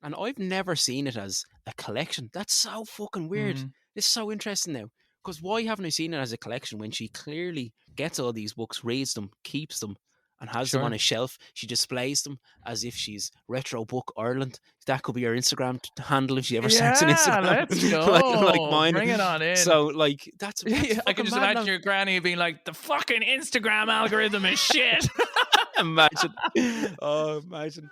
And I've never seen it as a collection. That's so fucking weird. Mm. It's so interesting now. Because why haven't I seen it as a collection when she clearly gets all these books, reads them, keeps them, and has them on Sure. a shelf? She displays them as if she's Retro Book Ireland. That could be her Instagram handle if she ever starts an Yeah, Instagram, let's like go. mine. Bring it on in. So, like, that's I can fucking just mad. imagine your granny being like, the fucking Instagram algorithm is shit. Imagine. Oh, imagine.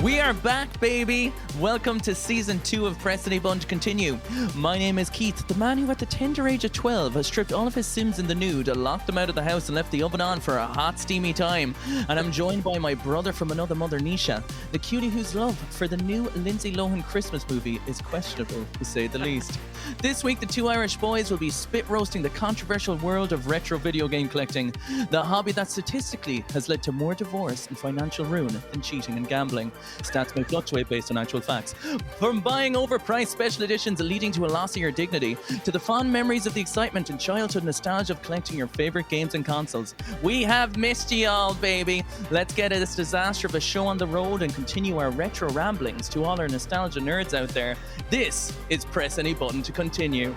We are back, baby. Welcome to season 2 of Press Any Button to Continue. My name is Keith, the man who at the tender age of 12 has stripped all of his Sims in the nude, locked them out of the house and left the oven on for a hot, steamy time. And I'm joined by my brother from another mother, Nisha, the cutie whose love for the new Lindsay Lohan Christmas movie is questionable, to say the least. This week, the two Irish boys will be spit roasting the controversial world of retro video game collecting, the hobby that statistically has led to more divorce and financial ruin than cheating and gambling. Stats may fluctuate based on actual facts. From buying overpriced special editions leading to a loss of your dignity, to the fond memories of the excitement and childhood nostalgia of collecting your favorite games and consoles, we have missed you all, baby. Let's get this disaster of a show on the road and continue our retro ramblings to all our nostalgia nerds out there. This is Press Any Button to Continue.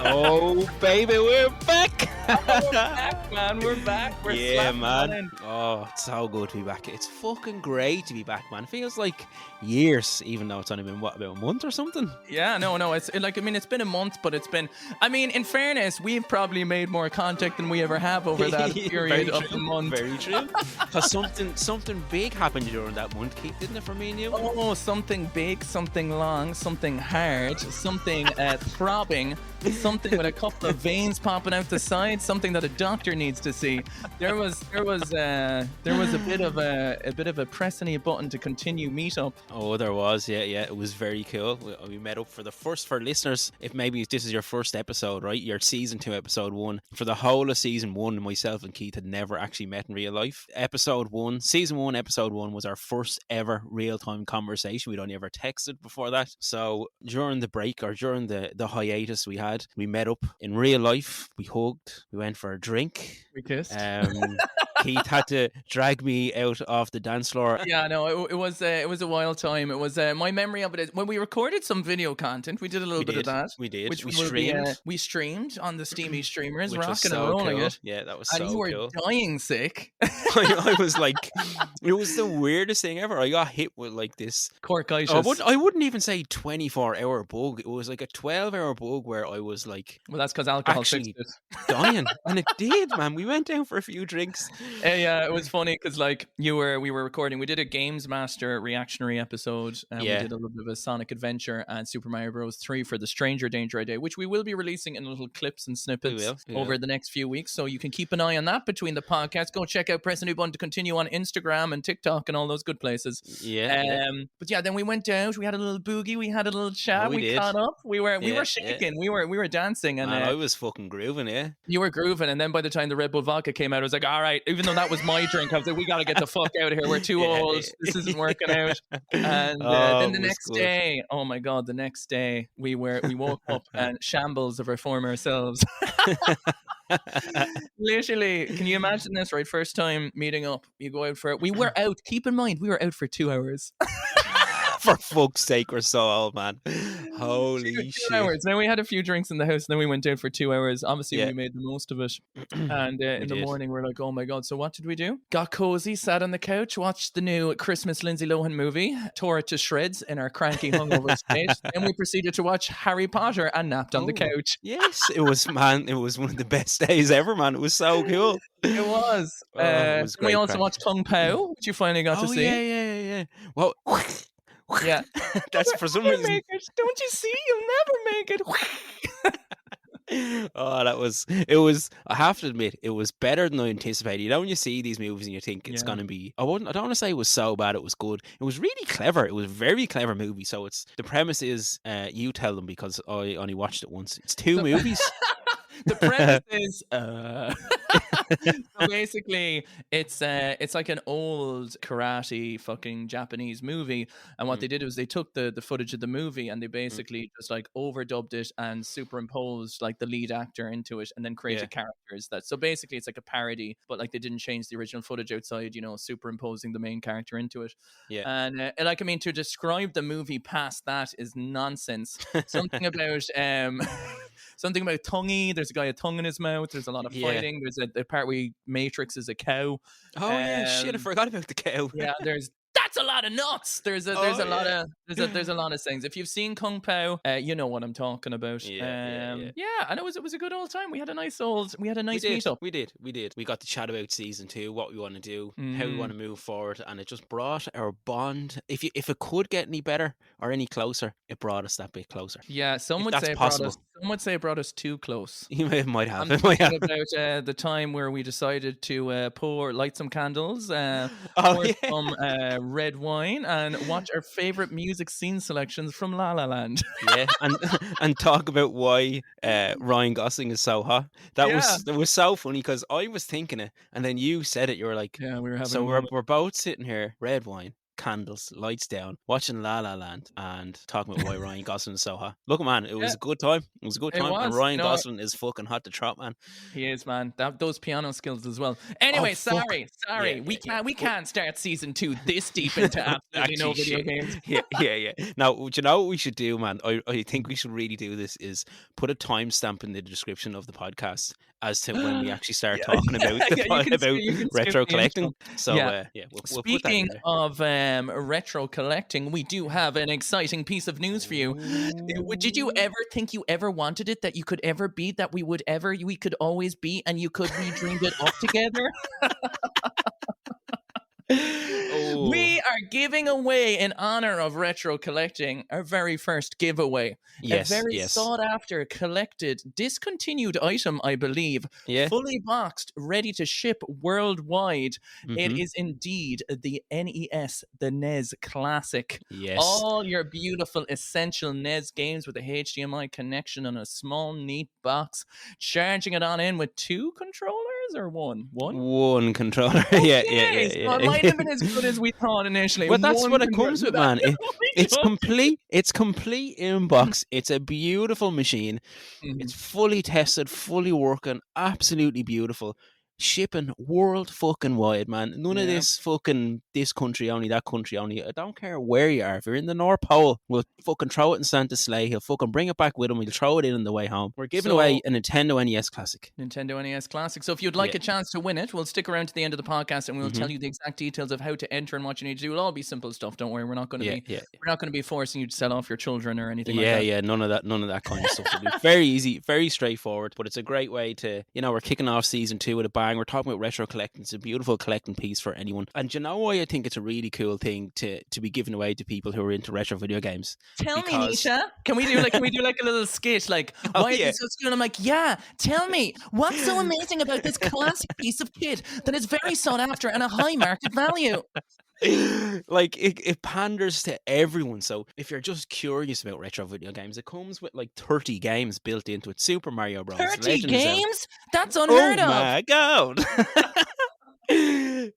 Oh, baby, we're back. We're back, man. We're back. We're Yeah, man. in. Oh, it's so good to be back. It's fucking great to be back, man. Feels like years, even though it's only been, what, about a month or something? Yeah, no, it's like, I mean, it's been a month, but it's been, I mean, in fairness, we've probably made more contact than we ever have over that period of the month. Very true. Because something big happened during that month, Keith, didn't it, for me and you? Oh, something big, something long, something hard, something throbbing, something with a couple of veins popping out the side, something that a doctor needs to see. There was a bit of a press any button to continue meetup. Oh, there was, yeah. It was very cool. We met up for listeners, if maybe this is your first episode, right? Your season 2, episode 1. For the whole of season 1, myself and Keith had never actually met in real life. Season 1, episode 1 was our first ever real-time conversation. We'd only ever texted before that. So during the break, or during the hiatus we met up in real life. We hugged. We went for a drink. We kissed. Keith had to drag me out off the dance floor. Yeah, no, it was a wild time. It was my memory of it is when we recorded some video content. We did a little bit of that. We did. Which we streamed. We streamed on the steamy streamers, which rocking and rolling cool. it. Yeah, that was and so cool. And you were dying sick. I was like, it was the weirdest thing ever. I got hit with like this corkitis. I wouldn't even say 24-hour bug. It was like a 12-hour bug where I was like, well, that's because alcohol actually fixed it. dying, and it did, man. We went down for a few drinks. Yeah, it was funny because like we were recording. We did a Games Master reactionary episode, and we did a little bit of a Sonic Adventure and Super Mario Bros. 3 for the Stranger Danger Day, which we will be releasing in little clips and snippets over the next few weeks. So you can keep an eye on that between the podcasts. Go check out Press a New Button to Continue on Instagram and TikTok and all those good places. But yeah, then we went out. We had a little boogie. We had a little chat. We caught up. We were shaking. We were dancing, and I was fucking grooving. Yeah, you were grooving. And then by the time the Red Bull vodka came out, I was like, all right. Even though that was my drink, I was like, we gotta get the fuck out of here. We're too old. This isn't working out. And then the next day, oh my god, the next day we woke up and shambles of our former selves. Literally, can you imagine this? Right, first time meeting up, you go out for it. We were out. Keep in mind, we were out for 2 hours. For fuck's sake, we're so old, man. Holy shit. 2 hours. Then we had a few drinks in the house, and then we went out for 2 hours. Obviously, we made the most of it. And in the morning, we're like, oh my God. So what did we do? Got cozy, sat on the couch, watched the new Christmas Lindsay Lohan movie, tore it to shreds in our cranky hungover state. Then we proceeded to watch Harry Potter and napped on the couch. Yes, it was one of the best days ever, man. It was so cool. It was. It was great. We also watched Kung Pao, which you finally got to see. Yeah. Well, yeah, that's for some reason. Don't you see? You'll never make it. It was, I have to admit, it was better than I anticipated. You know, when you see these movies and you think it's going to be, I don't want to say it was so bad, it was good. It was really clever. It was a very clever movie. So the premise is, you tell them because I only watched it once. It's 2 movies. The premise is so basically it's like an old karate fucking Japanese movie, and what Mm, they did was they took the footage of the movie and they mm, basically just like overdubbed it and superimposed like the lead actor into it and then yeah, created characters that, so basically it's like a parody, but like they didn't change the original footage outside, superimposing the main character into it. yeah. And like, I mean, to describe the movie past that is nonsense. Something about something about tonguey. There's a guy with tongue in his mouth. There's a lot of Yeah. fighting. There's a part where Matrix is a cow. Oh yeah, shit! I Um, forgot about the cow. yeah, that's a lot of nuts. There's Oh a lot yeah. of there's a lot of things. If you've seen Kung Pao, you know what I'm talking about. Yeah, yeah, yeah. Yeah, and it was a good old time. We had a nice meetup. We did. We got to chat about season 2, what we want to do, how we want Mm. to move forward, and it just brought our bond. If it could get any better or any closer, it brought us that bit closer. Yeah, If that's possible, some would say it brought us too close. might have. I'm It might thinking have. about the time where we decided to light some candles, Oh pour yeah. some red wine, and watch our favorite music scene selections from La La Land. Yeah, and and talk about why Ryan Gosling is so hot. Yeah. That was so funny because I was thinking it, and then you said it. You were like, Yeah, we were having a "So we're moment. we're both sitting here, red wine, candles, lights down, watching La La Land, and talking about why Ryan Gosling is so hot." Look, man, it Yeah, was a good time. It was a good it time, and was. Ryan Gosling is fucking hot to trot, man. He is, man. Those piano skills as well. Oh Anyway, fuck. Yeah, sorry. We yeah, yeah. can't start season 2 this deep into absolutely no Actually, video shit. games. Yeah, yeah, yeah. Now, do you know what we should do, man? I think we should really do this is put a timestamp in the description of the podcast as to when we actually start Yeah, talking about yeah, about you can skip retro the intro. collecting. So Yeah. yeah, we'll put that in Speaking there. of retro collecting, we do have an exciting piece of news for you. Did you ever think you ever wanted it, that you could ever be, that we could always be, and you could we dreamed it up together? Oh We are giving away, in honor of retro collecting, our very first giveaway. A yes, very yes, sought after, collected, discontinued item, I believe, yeah. fully boxed, ready to ship worldwide. It Mm-hmm. is indeed the NES, the NES Classic. Yes. All your beautiful, essential NES games with a HDMI connection and a small, neat box. Charging it on in with 2 controllers or one? One controller. Yeah, yeah, Okay, yeah, so it yeah. might have been as good as we thought initially. Well, that's One what it controller. comes with, man. It's complete. It's complete in box. It's a beautiful machine. It's fully tested, fully working, absolutely beautiful. Shipping world fucking wide, man. None of Yeah. this fucking this country only, that country only. I don't care where you are. If you're in the North Pole, we'll fucking throw it in Santa's sleigh. He'll fucking bring it back with him. We'll throw it in on the way home. We're giving away a Nintendo NES Classic. Nintendo NES Classic. So if you'd like Yeah. a chance to win it, we'll stick around to the end of the podcast and we'll Mhm. tell you the exact details of how to enter and what you need to do. It'll all be simple stuff. Don't worry. We're not going to Yeah, be yeah. we're not going to be forcing you to sell off your children or anything like Yeah, that. yeah, none of that kind of stuff. It'll be very easy, very straightforward, but it's a great way to, we're kicking off season 2 with a bang. We're talking about retro collecting. It's a beautiful collecting piece for anyone. And you know why I think it's a really cool thing to be given away to people who are into retro video games? Tell me, Because- Nisha. Can we do like a little skit? Like, Oh, why is yeah. this so cool? And I'm like, yeah, tell me, what's so amazing about this classic piece of kit that is very sought after and a high market value? Like it panders to everyone. So if you're just curious about retro video games, it comes with like 30 games built into it. Super Mario Bros. 30 Legend of Zelda. games? That's Oh unheard of. my god.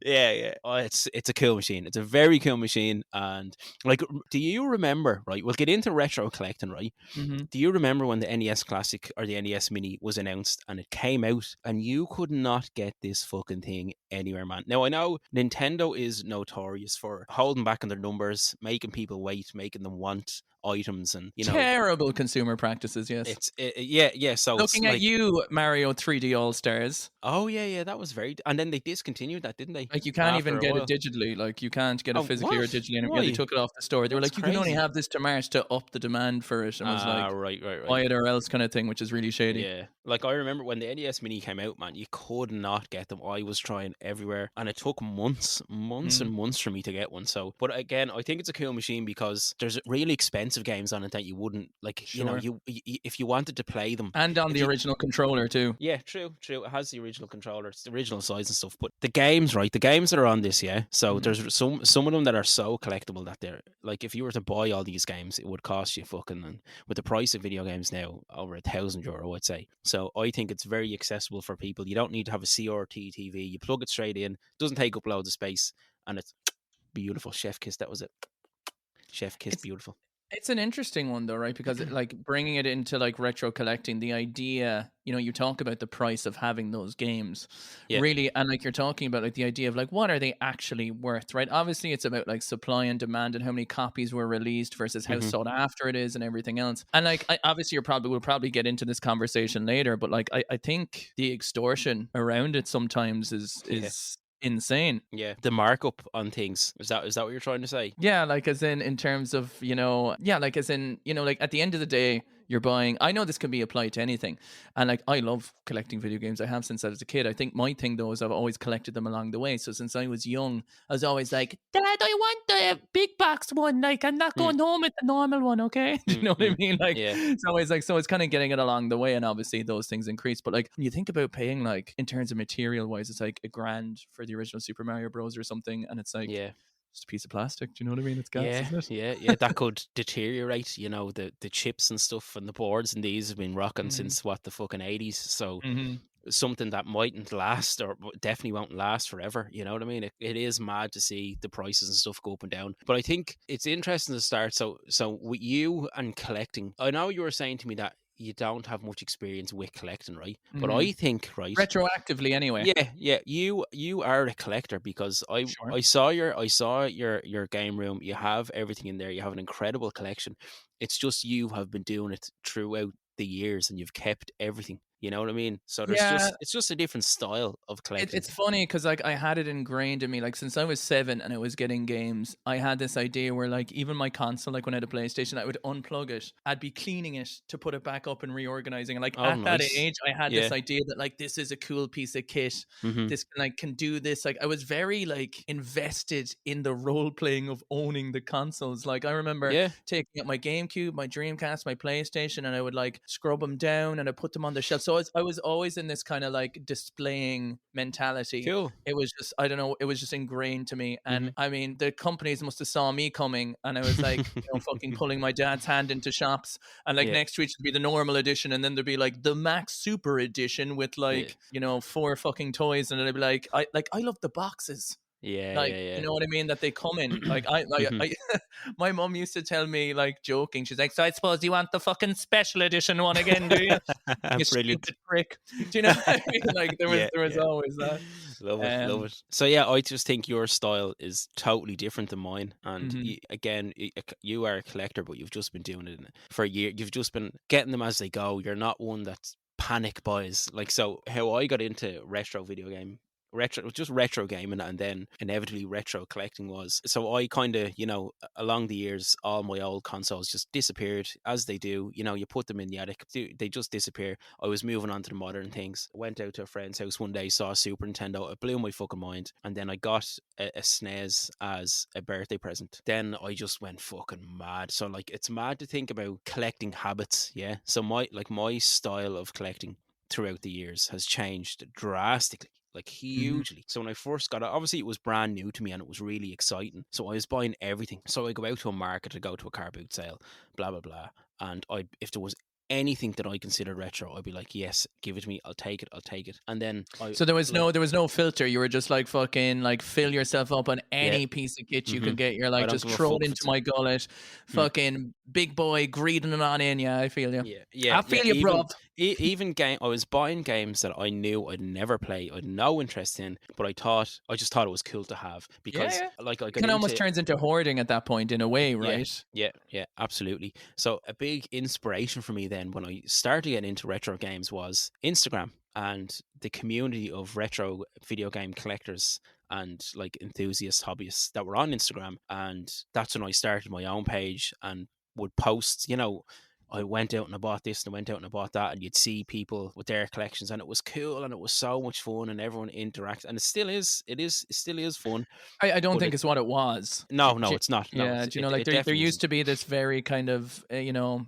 Yeah. Oh, it's a cool machine. It's a very cool machine. And like, do you remember, right? We'll get into retro collecting, right? Mhm. Do you remember when the NES Classic or the NES Mini was announced and it came out and you could not get this fucking thing anywhere, man? Now, I know Nintendo is notorious for holding back on their numbers, making people wait, making them want items, and Terrible consumer practices, yes. yeah. So Looking it's at like, you, Mario 3D All Stars. oh yeah, that was very. And then they discontinued that, didn't they? Like, you can't After even a get while. it digitally. Like, you can't get it Oh, physically or what? digitally anymore. Yeah, they Why? took it off the store. They were That's like, you can only crazy. have this to March to up the demand for it. And was like, Right. buy it or else kind of thing, which is really shady. Yeah, like I remember when the NES Mini came out, man, you could not get them. I was trying everywhere, and it took months and months for me to get one. So, but again, I think it's a cool machine because there's really expensive games on it that you wouldn't like. You know, Sure. you if you wanted to play them, And on if the you original controller too. yeah, true. It has the original controller, it's the original size and stuff. But the games, right? The games that are on this, yeah. So there's some of them that are so collectible that they're like, if you were to buy all these games, it would cost you fucking, and with the price of video games now, over €1,000, I'd say. So I think it's very accessible for people. You don't need to have a CRT TV. You plug it straight in. Doesn't take up loads of space, and it's beautiful. Chef kiss. That was it. Chef kiss. It's Beautiful. It's an interesting one though, right? Because like bringing it into like retro collecting, the idea, you talk about the price of having those games, Yeah. really, and like you're talking about like the idea of like what are they actually worth, right? Obviously, it's about like supply and demand and how many copies were released versus how sought after it is and everything else. And like obviously, we'll probably get into this conversation later, but like I think the extortion around it sometimes is insane. Yeah, the markup on things, is that what you're trying to say? Yeah, like as in terms of, yeah, like as in, like at the end of the day, you're buying, I know this can be applied to anything. And like, I love collecting video games. I have since I was a kid. I think my thing though is I've always collected them along the way. So since I was young, I was always like, Dad, I want the big box one. Like, I'm not going home with the normal one. Okay. Do you know what I mean? Like, Yeah. so it's kind of getting it along the way. And obviously those things increase. But like, when you think about paying, like in terms of material wise, it's like $1,000 for the original Super Mario Bros. Or something. And it's like, Yeah. just a piece of plastic. Do you know what I mean? It's gas, isn't it? Yeah. That could deteriorate. The chips and stuff and the boards and these have been rocking since the fucking 80s. So something that mightn't last, or definitely won't last forever. You know what I mean? It is mad to see the prices and stuff go up and down. But I think it's interesting to start. So with you and collecting, I know you were saying to me that you don't have much experience with collecting, right? But I think, right, retroactively anyway. yeah, you are a collector, because I Sure. I saw your game room. You have everything in there. You have an incredible collection. It's just you have been doing it throughout the years, and you've kept everything. You know what I mean? So Yeah, it's just a different style of collecting. it's funny because like I had it ingrained in me, like since I was 7 and I was getting games, I had this idea where like even my console, like when I had a PlayStation, I would unplug it, I'd be cleaning it to put it back up and reorganizing. And like Oh, at that nice. age, I had Yeah. this idea that like this is a cool piece of kit. This can do this. Like I was very like invested in the role playing of owning the consoles. Like I remember Yeah. taking up my GameCube, my Dreamcast, my PlayStation, and I would like scrub them down and I put them on the shelf. So I was always in this kind of like displaying mentality. Cool. It was just, I don't know, it was just ingrained to me. And I mean, the companies must have saw me coming, and I was like, fucking pulling my dad's hand into shops, and like Yeah. next week would be the normal edition, and then there'd be like the Max Super edition with like, 4 fucking toys, and I'd be like, I love the boxes. Yeah. Like, Yeah. you know what I mean? That they come in. Like, I my mom used to tell me, like, joking. She's like, so I suppose you want the fucking special edition one again, do you? You Brilliant. stupid prick. Do you know what I mean? Like, there was always that. Love it. So yeah, I just think your style is totally different than mine. And again, you are a collector, but you've just been doing it for a year. You've just been getting them as they go. You're not one that's panic buys. Like, so how I got into retro gaming, and then inevitably retro collecting was, so I kind of, along the years, all my old consoles just disappeared, as they do. You put them in the attic, they just disappear. I was moving on to the modern things. Went out to a friend's house one day, saw a Super Nintendo. It blew my fucking mind. And then I got a SNES as a birthday present. Then I just went fucking mad. So like, it's mad to think about collecting habits. Yeah. So my style of collecting throughout the years has changed drastically, like hugely. So when I first got it, obviously it was brand new to me and it was really exciting. So I was buying everything. So I go out to a market, I go to a car boot sale, blah blah blah, and if there was anything that I considered retro, I'd be like, yes, give it to me, I'll take it. And then so there was no filter. You were just like fucking like fill yourself up on any piece of kit you could get. You're like, just throw it into my gullet. Fucking big boy greeding it on in. Yeah, I feel you. I feel you, bro. Even I was buying games that I knew I'd never play, I'd no interest in, but I just thought it was cool to have, because like I got almost turns into hoarding at that point in a way, right? Yeah, absolutely. So a big inspiration for me then when I started getting into retro games was Instagram and the community of retro video game collectors and like enthusiast hobbyists that were on Instagram. And that's when I started my own page and would post, I went out and I bought this and I went out and I bought that, and you'd see people with their collections, and it was cool and it was so much fun, and everyone interacts, and it still is. It still is fun. I don't But think it's what it was. no, it's not. No, Yeah, do you know, like it there definitely used isn't. to be this very kind of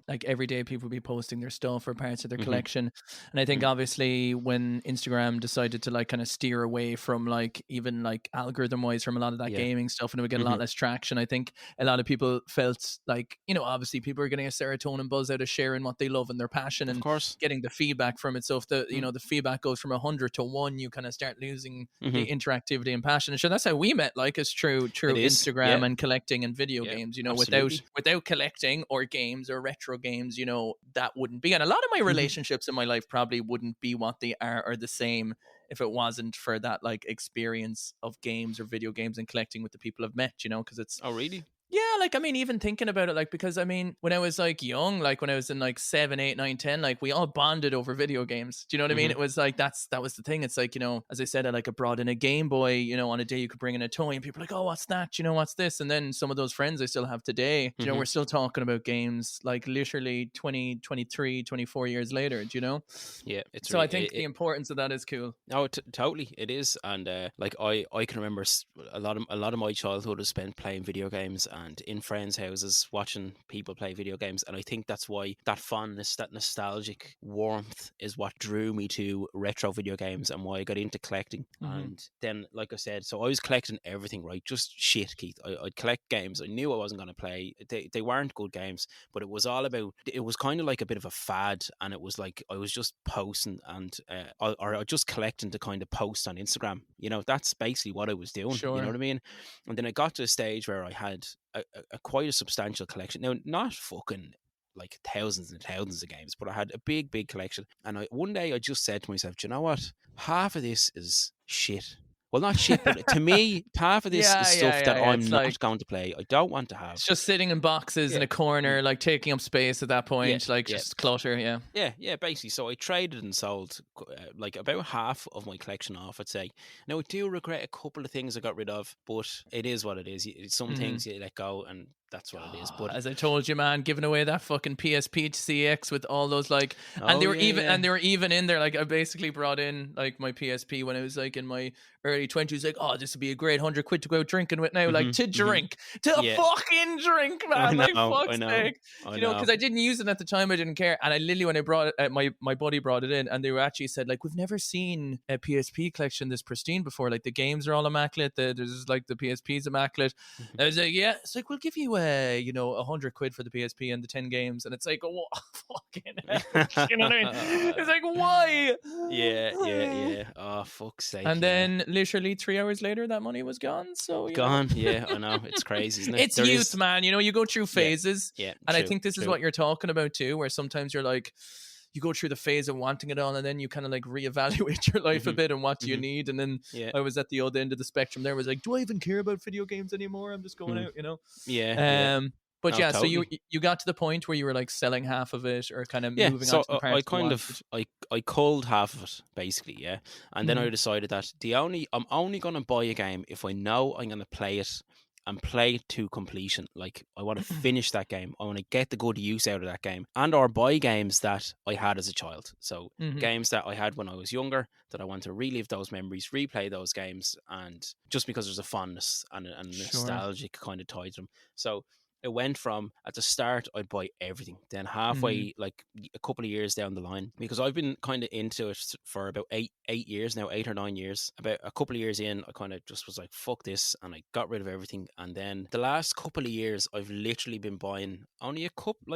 like every day people be posting their stuff or parts of their Hmm. collection, and I think Mm. obviously when Instagram decided to like kind of steer away from like even like algorithm wise from a lot of that Yeah. gaming stuff, and it would get a Hmm. lot less traction. I think a lot of people felt like obviously people are getting a serotonin buzz out of sharing what they love and their passion Of and course. getting the feedback from it. So if the Mm. the feedback goes from 100 to 1, you kind of start losing Hmm. the interactivity and passion. And sure, that's how we met. Like, it's true It is. Yeah. Instagram and collecting and video Yeah. games. Absolutely. Without collecting or games or retro games, that wouldn't be. And a lot of my Hmm. relationships in my life probably wouldn't be what they are or the same if it wasn't for that like experience of games or video games and collecting with the people I've met. Because it's Oh, really? yeah, like I mean, even thinking about it, like because I mean, when I was like young, like when I was in like 7, 8, 9, 10, like we all bonded over video games. Do you know what I mean? Hmm. It was like that was the thing. It's like, as I said, I brought in a Game Boy, on a day you could bring in a toy and people are like, oh, what's that? What's this? And then some of those friends I still have today, Hmm. we're still talking about games like literally 20, 23, 24 years later, Yeah. It's So I really. think the importance of that is cool. No, totally, it is, and like I can remember a lot of my childhood was spent playing video games and in friends' houses watching people play video games, and I think that's why that fondness, that nostalgic warmth, is what drew me to retro video games and why I got into collecting. Hmm. And then, like I said, so I was collecting everything, right? Just shit, Keith. I'd collect games. I knew I wasn't going to play. They weren't good games, but it was all about. It was kind of like a bit of a fad, and it was like I was just posting and or just collecting to kind of post on Instagram. That's basically what I was doing. You know Sure. what I mean? And then I got to a stage where I had a quite a substantial collection. Now, not fucking like thousands and thousands of games, but I had a big collection. And one day I just said to myself, do you know what? Half of this is shit. Well, not shit, but to me, half of this is Yeah, yeah, stuff yeah, that yeah. I'm It's like not going to play. I don't want to it's have. just sitting in boxes in Yeah. a corner, Mm. like taking up space at that Yeah. point, like Yeah. just clutter. Yeah. Yeah, basically. So I traded and sold like about half of my collection off, I'd say. Now, I do regret a couple of things I got rid of, but it is what it is. Some Hmm. things you let go, and that's what it is. But As I told you, man, giving away that fucking PSP to CX with all those like, and oh yeah, yeah. they were even in there. Like I basically brought in like my PSP when I was like in my early 20s. Like, oh, this would be a great 100 quid to go out drinking with now. Like to Hmm. drink, to Yeah, fucking drink, I man. Like know, I fuck's know, sake, I know. because I didn't use it at the time. I didn't care, and I literally when I brought it, my buddy brought it in, and they were actually said like, we've never seen a PSP collection this pristine before. Like the games are all immaculate. There's like the PSP's immaculate. Mhm. I was like, yeah. It's like we'll give you 100 quid for the PSP and the 10 games, and it's like, oh, fucking hell. You know what I mean? It's like, why? Yeah. Oh, fuck's sake! And Yeah, then literally 3 hours later, that money was gone. So gone. Yeah, I know. It's crazy, isn't it? it's There youth, is. man. You go through Yeah, phases, yeah. and I True, think this is true. what you're talking about too, where sometimes you're like. You go through the phase of wanting it all, and then you kind of like reevaluate your life a Hmm. bit and what do you Hmm. need. And then Yeah. I was at the other end of the spectrum. There was like, do I even care about video games anymore? I'm just going Mm. out. Yeah. But Oh, yeah, so totally. you got to the point where you were like selling half of it or kind of Yeah, moving on so to the I parts you kind wanted. of I culled half of it basically, yeah, and then I Mhm. decided that I'm only gonna buy a game if I know I'm gonna play it and play it to completion. Like I want to finish that game. I want to get the good use out of that game, and or buy games that I had as a child. So Mhm. games that I had when I was younger that I want to relive those memories, replay those games, and just because there's a fondness and a Sure. nostalgic kind of tie to them. So it went from at the start I'd buy everything, then Mhm. halfway, like a couple of years down the line, because I've been kind of into it for about 8 years now, 8 or 9 years. About a couple of years in, I kind of just was like, fuck this, and I got rid of everything. And then the last couple of years, I've literally been buying only a couple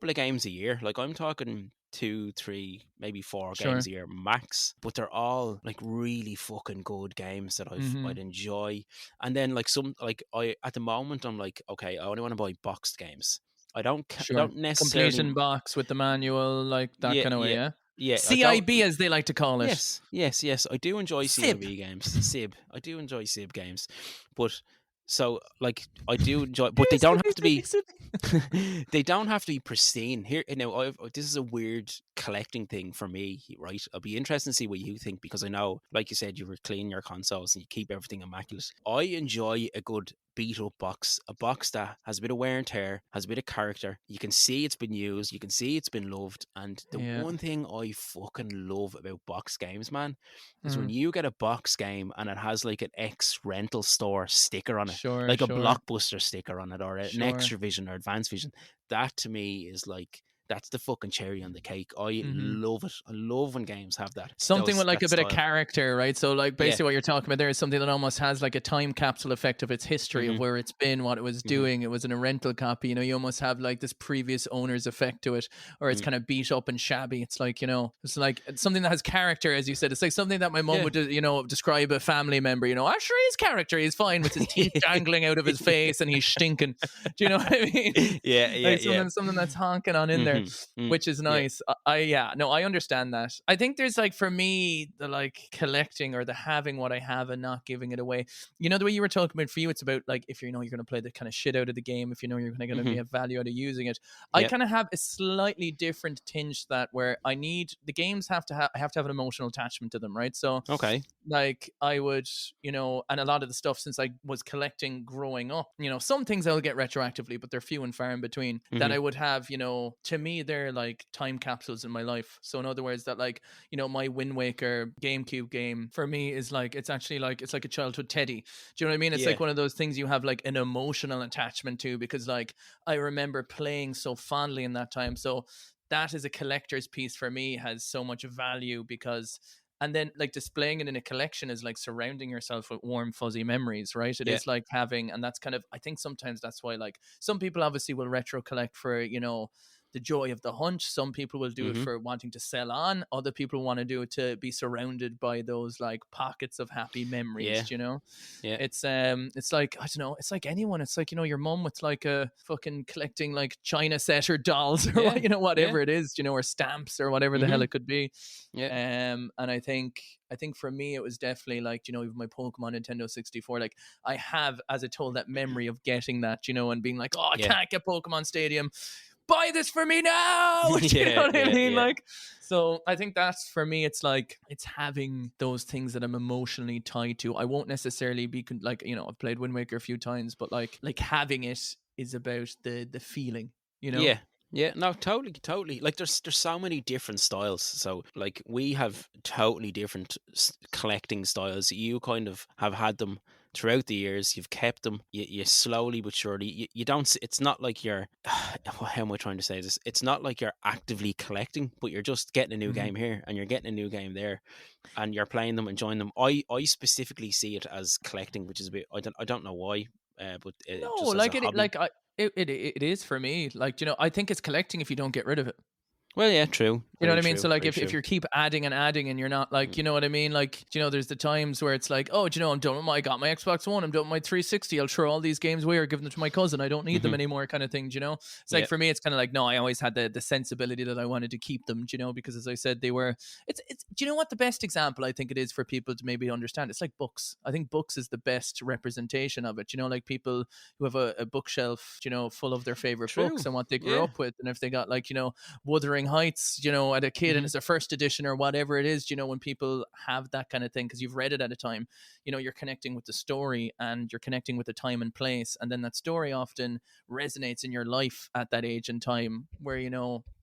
of games a year. Like I'm talking 2, 3, maybe 4 games Sure. a year max, but they're all like really fucking good games that I'd Mhm. enjoy. And then like some like I at the moment I'm like, okay, I only want to buy boxed games. I Sure. don't Complete necessarily. in box with the manual, like that Yeah, kind of way, yeah, yeah? yeah. I don't. CIB, as they like to call it. Yes. I do enjoy SIB. CIB games. Sib. I do enjoy Sib games, but so like I do enjoy, but they Yes, don't Sibby, have to Sibby, be. Sibby. They don't have to be pristine. Here now, this is a weird collecting thing for me, right? I'll be interested to see what you think because I know, like you said, you were cleaning your consoles and you keep everything immaculate. I enjoy a good beat up box, a box that has a bit of wear and tear, has a bit of character. You can see it's been used, you can see it's been loved. And the Yeah. one thing I fucking love about box games, man, is when Mm. you get a box game and it has like an X rental store sticker on it, Sure, like a sure, Blockbuster sticker on it, or an sure. Extra Vision or Advanced Vision. That to me is like, that's the fucking cherry on the cake. I Hmm. love it. I love when games have that. Something with like That a bit of style. character, right? So like Yeah. basically what you're talking about there is something that almost has like a time capsule effect of its history, of Mm-hmm. where it's been, what it was Mm-hmm. doing. It was in a rental copy, you almost have like this previous owner's effect to it, or it's Mm. kind of beat up and shabby. It's like, it's like something that has character, as you said. It's like something that my mum Yeah. would, describe a family member, sure, he's character, he's fine with his teeth dangling out of his face and he's stinking. Do you know what I mean? Yeah, yeah, Like yeah. something that's honking on in there, Mm-hmm. which is Yeah. nice. I understand that. I think there's like, for me, the like collecting or the having what I have and not giving it away. The way you were talking about, for you, it's about like, if you're going to play the kind of shit out of the game, if you're going to Mm-hmm. get value out of using it. I Yeah. kind of have a slightly different tinge to that, where I need the games I have to have an emotional attachment to them, right? So Okay. like I would, and a lot of the stuff, since I was collecting growing up, some things I'll get retroactively, but they're few and far in between, that Mm-hmm. I would have, to me, they're like time capsules in my life. So in other words, that like, my Wind Waker GameCube game for me is like, it's actually like, it's like a childhood teddy. Do you know what I mean? It's Yeah. like one of those things you have like an emotional attachment to, because like I remember playing so fondly in that time. So that is a collector's piece for me, has so much value, because and then like displaying it in a collection is like surrounding yourself with warm fuzzy memories, right? It Yeah. is like having, and that's kind of, I think sometimes that's why, like, some people obviously will retro collect for the joy of the hunt. Some people will do it Mm-hmm. for wanting to sell on. Other people want to do it to be surrounded by those like pockets of happy memories. Yeah. Do you know? Yeah. It's like, I don't know, it's like anyone. It's like, your mom with like a fucking collecting like China set or dolls, or Yeah. whatever Yeah. it is, or stamps or whatever the hell Mm-hmm. it could be. Yeah. And I think for me it was definitely like, even my Pokemon Nintendo 64, like I have, as I told, that memory of getting that, and being like, oh, I Yeah. can't get Pokemon Stadium, buy this for me now. Do you know Yeah. what I Yeah. mean? Yeah. Like, so I think that's, for me, it's like, it's having those things that I'm emotionally tied to. I won't necessarily be like, I've played Wind Waker a few times, but like having it is about the feeling, Yeah. Yeah, no, totally. Like, there's so many different styles. So, like, we have totally different collecting styles. You kind of have had them throughout the years. You've kept them. You slowly but surely. You don't. It's not like you're. How am I trying to say this? It's not like you're actively collecting, but you're just getting a new Mhm. game here and you're getting a new game there, and you're playing them, enjoying them. I specifically see it as collecting, which is a bit. I don't know why, but No, just as a like it, hobby. it is for me. Like, I think it's collecting if you don't get rid of it. Well, yeah, true. You know Very what I mean? true. So like, Very if true. you keep adding and adding and you're not like, you know what I mean? Like, there's the times where it's like, oh, I'm done with I got my Xbox One, I'm done with my 360, I'll throw all these games away or give them to my cousin, I don't need them Mhm. anymore, kind of thing. It's Yeah. like, for me, it's kind of like, no, I always had the sensibility that I wanted to keep them, because as I said, they were, it's do you know what the best example I think it is for people to maybe understand? It's like books. I think books is the best representation of it. Like people who have a bookshelf, full of their favorite True. books and what they grew Yeah. up with, and if they got like, Wuthering Heights, at a kid, and Mhm. it's their first edition or whatever it is, when people have that kind of thing, because you've read it at a time, you're connecting with the story and you're connecting with the time and place. And then that story often resonates in your life at that age and time, where,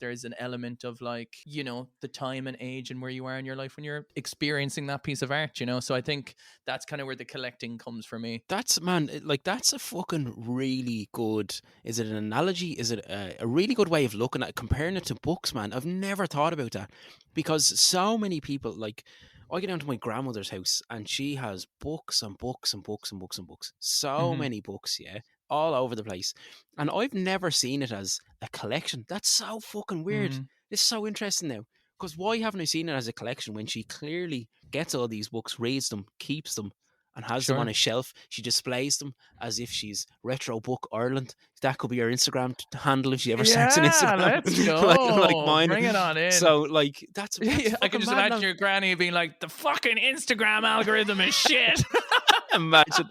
there's an element of like, the time and age and where you are in your life when you're experiencing that piece of art, So I think that's kind of where the collecting comes for me. That's, man, that's a fucking really good. Is it an analogy? Is it a really good way of looking at it, comparing it to books, man? I've never thought about that, because so many people, like, I get down to my grandmother's house and she has books and books and books and books and books. So Mm-hmm. many books, yeah, all over the place. And I've never seen it as a collection. That's so fucking weird. Mm-hmm. It's so interesting now. Because why haven't I seen it as a collection when she clearly gets all these books, reads them, keeps them, and has them on Sure. a shelf? She displays them as if she's Retro Book Ireland. That could be her Instagram handle if she ever starts an Yeah, Instagram. let's go. like mine. Bring it on in. So, like, that's I can fucking just mad imagine now. your granny being like, the fucking Instagram algorithm is shit. Imagine.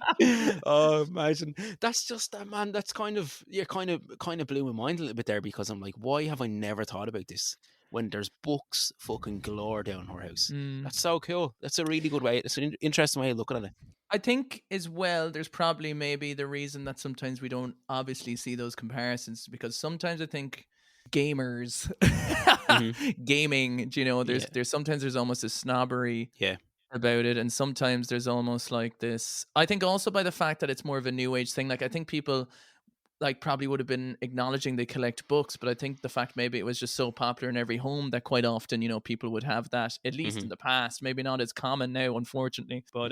Oh, imagine. That's just that, man. That's kind of blew my mind a little bit there, because I'm like, why have I never thought about this when there's books fucking galore down her house? Mm. That's so cool. That's a really good way. It's an interesting way of looking at it. I think as well, there's probably maybe the reason that sometimes we don't obviously see those comparisons, because sometimes I think gamers Hmm. gaming, you know, Yeah, there's sometimes there's almost a snobbery yeah. about it, and sometimes there's almost like this. I think also by the fact that it's more of a new age thing. Like I think people like probably would have been acknowledging they collect books, but I think the fact maybe it was just so popular in every home that quite often, you know, people would have that, at least Hmm. in the past, maybe not as common now, unfortunately. But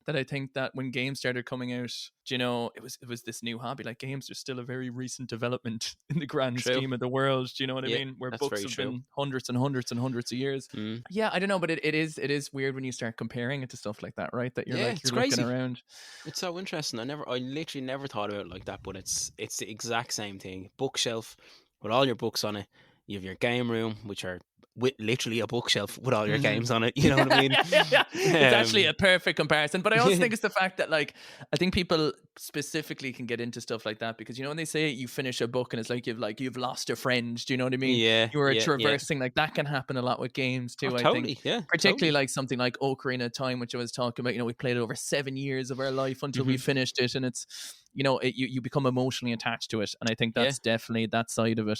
that I think that when games started coming out, you know, it was this new hobby. Like games are still a very recent development in the grand True. scheme of the world. Do you know what I Yeah, mean? Where that's books very have true. been hundreds and hundreds and hundreds of years. Mm. Yeah, I don't know, but it is weird when you start comparing it to stuff like that, right? That you're Yeah, like it's you're looking crazy. around. It's so interesting. I literally never thought about it like that, but it's the exact same thing. Bookshelf with all your books on it. You have your game room, which are with literally a bookshelf with all your Mhm. games on it. You know what I mean? Yeah, it's actually a Um, perfect comparison. But I also yeah, think it's the fact that, like, I think people specifically can get into stuff like that because, you know, when they say you finish a book and it's like you've lost a friend. Do you know what I mean? yeah, You were yeah, yeah. traversing, like that can happen a lot with games Oh, too. I think, totally. Yeah, particularly totally. like something like Ocarina of Time, which I was talking about. You know, we played it over 7 years of our life until we Hmm. finished it, and it's, you know, you become emotionally attached to it, and I think Yeah. that's definitely that side of it.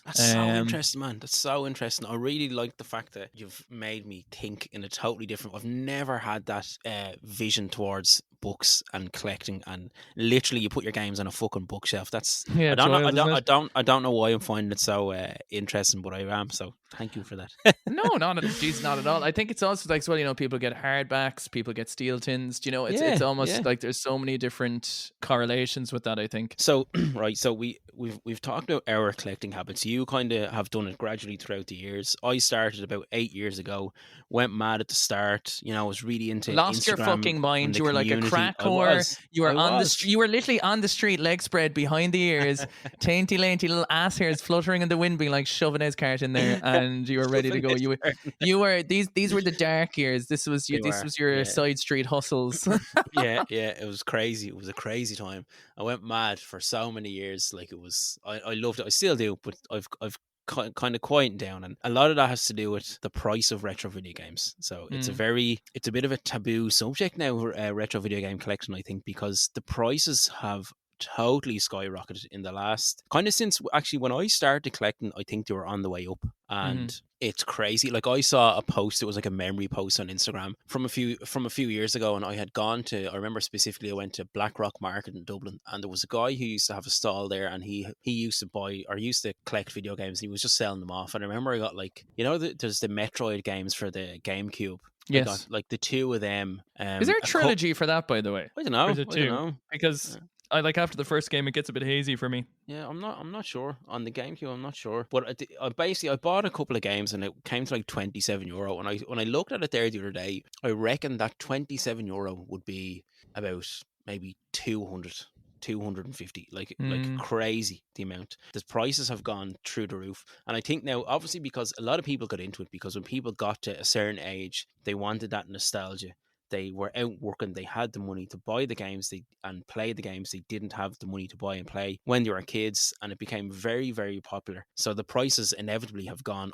That's so Um, interesting, man. That's so interesting. I really like the fact that you've made me think in a totally different. I've never had that vision towards books and collecting, and literally, you put your games on a fucking bookshelf. That's yeah, I it's don't know. wild, isn't it? I don't know why I'm finding it so interesting, but I am. So thank you for that. No, geez, not at all. I think it's also like as well, you know, people get hardbacks, people get steel tins. You know, it's Yeah, yeah. almost like there's so many different correlations with that, I think. So right, so we've talked about our collecting habits. You kind of have done it gradually throughout the years. I started about 8 years ago. Went mad at the start. You know, I was really into Lost your Instagram fucking and mind. the You were like a community. crack whore. You were I on the was. you were literally on the street, leg spread behind the ears, tainty lainty little ass hairs fluttering in the wind, being like shoving his cart in there, and you were ready to Shoving go. his card. You were these were the dark years. This was you. They This were, was your yeah. side street hustles. Yeah, yeah, it was crazy. It was a crazy time. I went mad for so many years. Like it was, I loved it. I still do, but I've kind of quieted down, and a lot of that has to do with the price of retro video games. So Mm, it's a bit of a taboo subject now, retro video game collection. I think because the prices have totally skyrocketed in the last kind of since actually when I started collecting. I think they were on the way up, mhm. and it's crazy. Like I saw a post, it was like a memory post on Instagram from a few years ago, and I had gone to. I remember specifically, I went to Blackrock Market in Dublin, and there was a guy who used to have a stall there, and he used to buy or used to collect video games. And he was just selling them off, and I remember I got like there's the Metroid games for the GameCube. I got Yes. like the two of them. Is there a A cup. trilogy for that, by the way? I don't Or know. is it I don't two? know. Because I like after the first game, it gets a bit hazy for me. Yeah, I'm not sure on the GameCube. I'm not sure, but I bought a couple of games and it came to like €27. And when I looked at it there the other day, I reckon that €27 would be about maybe 200, 250, like Mm, crazy the amount. The prices have gone through the roof, and I think now obviously because a lot of people got into it because when people got to a certain age, they wanted that nostalgia. They were out working, they had the money to buy the games and play the games they didn't have the money to buy and play when they were kids, and it became very, very popular. So the prices inevitably have gone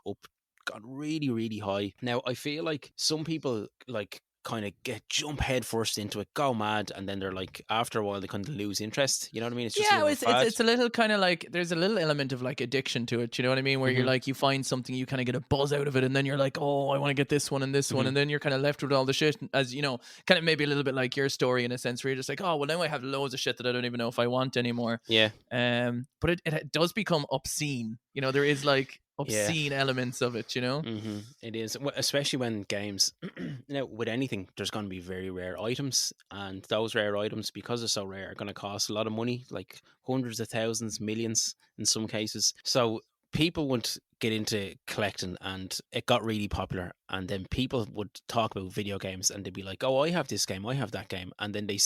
really, really high. Now I feel like some people like kind of jump head first into it, go mad, and then they're like after a while they kind of lose interest. You know what I mean? It's just a yeah, bit of a fad. it's a little kind of like there's a little element of like addiction to it. You know what I mean? Where you're Hmm. like you find something, you kind of get a buzz out of it, and then you're like, oh, I want to get this one and this one, Hmm. and then you're kind of left with all the shit. As you know, kind of maybe a little bit like your story in a sense, where you're just like, oh, well, now I have loads of shit that I don't even know if I want anymore. Yeah, But it does become obscene. You know, there is like yeah. obscene elements of it. You know. It is, especially when games. Now, with anything, there's going to be very rare items, and those rare items, because they're so rare, are going to cost a lot of money, like hundreds of thousands, millions in some cases. So people would get into collecting, and it got really popular. And then people would talk about video games, and they'd be like, "Oh, I have this game, I have that game," and then they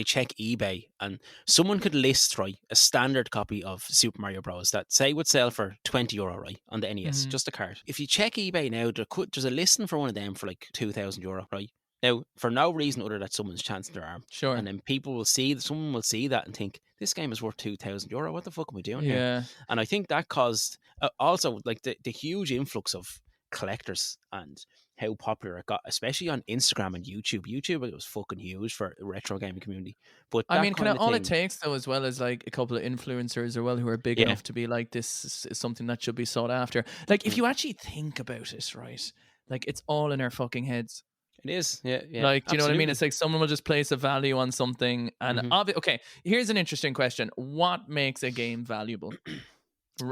check eBay, and someone could list right a standard copy of Super Mario Bros. That say would sell for €20 right on the NES, Hmm. just a card. If you check eBay now, there's a listing for one of them for like €2,000 right now for no reason other than someone's chancing their arm, Sure. and then someone will see that and think this game is worth €2,000. What the fuck am I doing here? Yeah. And I think that caused also like the huge influx of collectors and how popular it got, especially on Instagram and YouTube. YouTube, it was fucking huge for the retro gaming community. But I that mean, kind kind of of all it thing, takes though, as well as like a couple of influencers as well who are big yeah, enough to be like, this is something that should be sought after. Like, if mm, you actually think about it, right? Like, it's all in our fucking heads. it is, yeah, yeah, Like, do you know what I mean? absolutely. It's like someone will just place a value on something, and Hmm. okay, here's an interesting question: what makes a game valuable?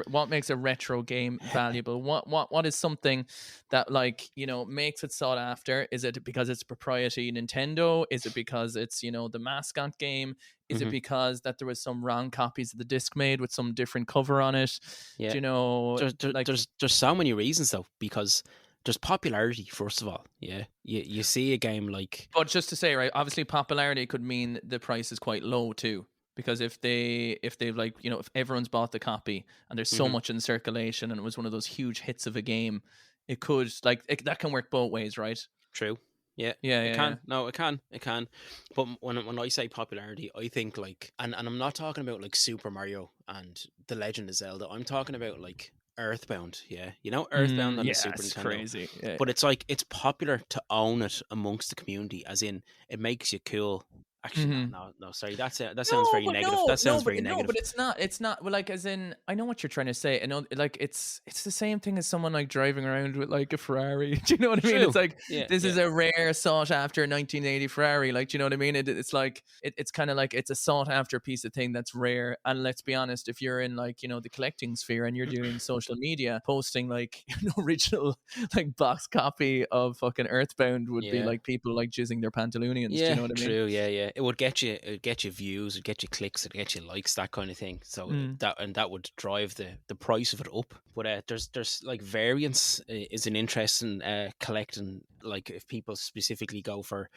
What makes a retro game valuable? What is something that, like, you know, makes it sought after? Is it because it's proprietary Nintendo? Is it because it's, you know, the mascot game? Is it Hmm. because that there was some wrong copies of the disc made with some different cover on it? Yeah, Do you know, like, there's so many reasons though, because there's popularity first of all. Yeah, you see a game like, but just to say, right, obviously popularity could mean the price is quite low too. Because if they've, like, you know, if everyone's bought the copy and there's so mhm, much in circulation and it was one of those huge hits of a game, it could, like, that can work both ways, right? true. Yeah, Yeah, it yeah, yeah. can. No, it can. But when I say popularity, I think like, and I'm not talking about like Super Mario and The Legend of Zelda. I'm talking about like Earthbound. Yeah, you know Earthbound on the Yeah, Super it's Nintendo. crazy. Yeah. But it's like it's popular to own it amongst the community, as in it makes you cool. Actually, Hmm. no. Sorry, that sounds No, very but negative. no, That sounds but very no, but negative. it's not. It's not. Well, like, as in, I know what you're trying to say. I know, like, it's the same thing as someone like driving around with like a Ferrari. Do you know what I mean? It's True. like, Yeah, this yeah. is a rare sought after 1980 Ferrari. Like, do you know what I mean? It's like, it's kind of like, it's a sought after piece of thing that's rare. And let's be honest, if you're in, like, you know, the collecting sphere and you're doing social media, posting like an original like box copy of fucking Earthbound would be Yeah. like people like jizzing their pantaloonians. Do you Yeah, know what I mean? true. Yeah, yeah. It would get you views, it'd get you clicks, it'd get you likes, that kind of thing. So Mm. that would drive the price of it up. But there's like variance is an interesting collecting. Like if people specifically go for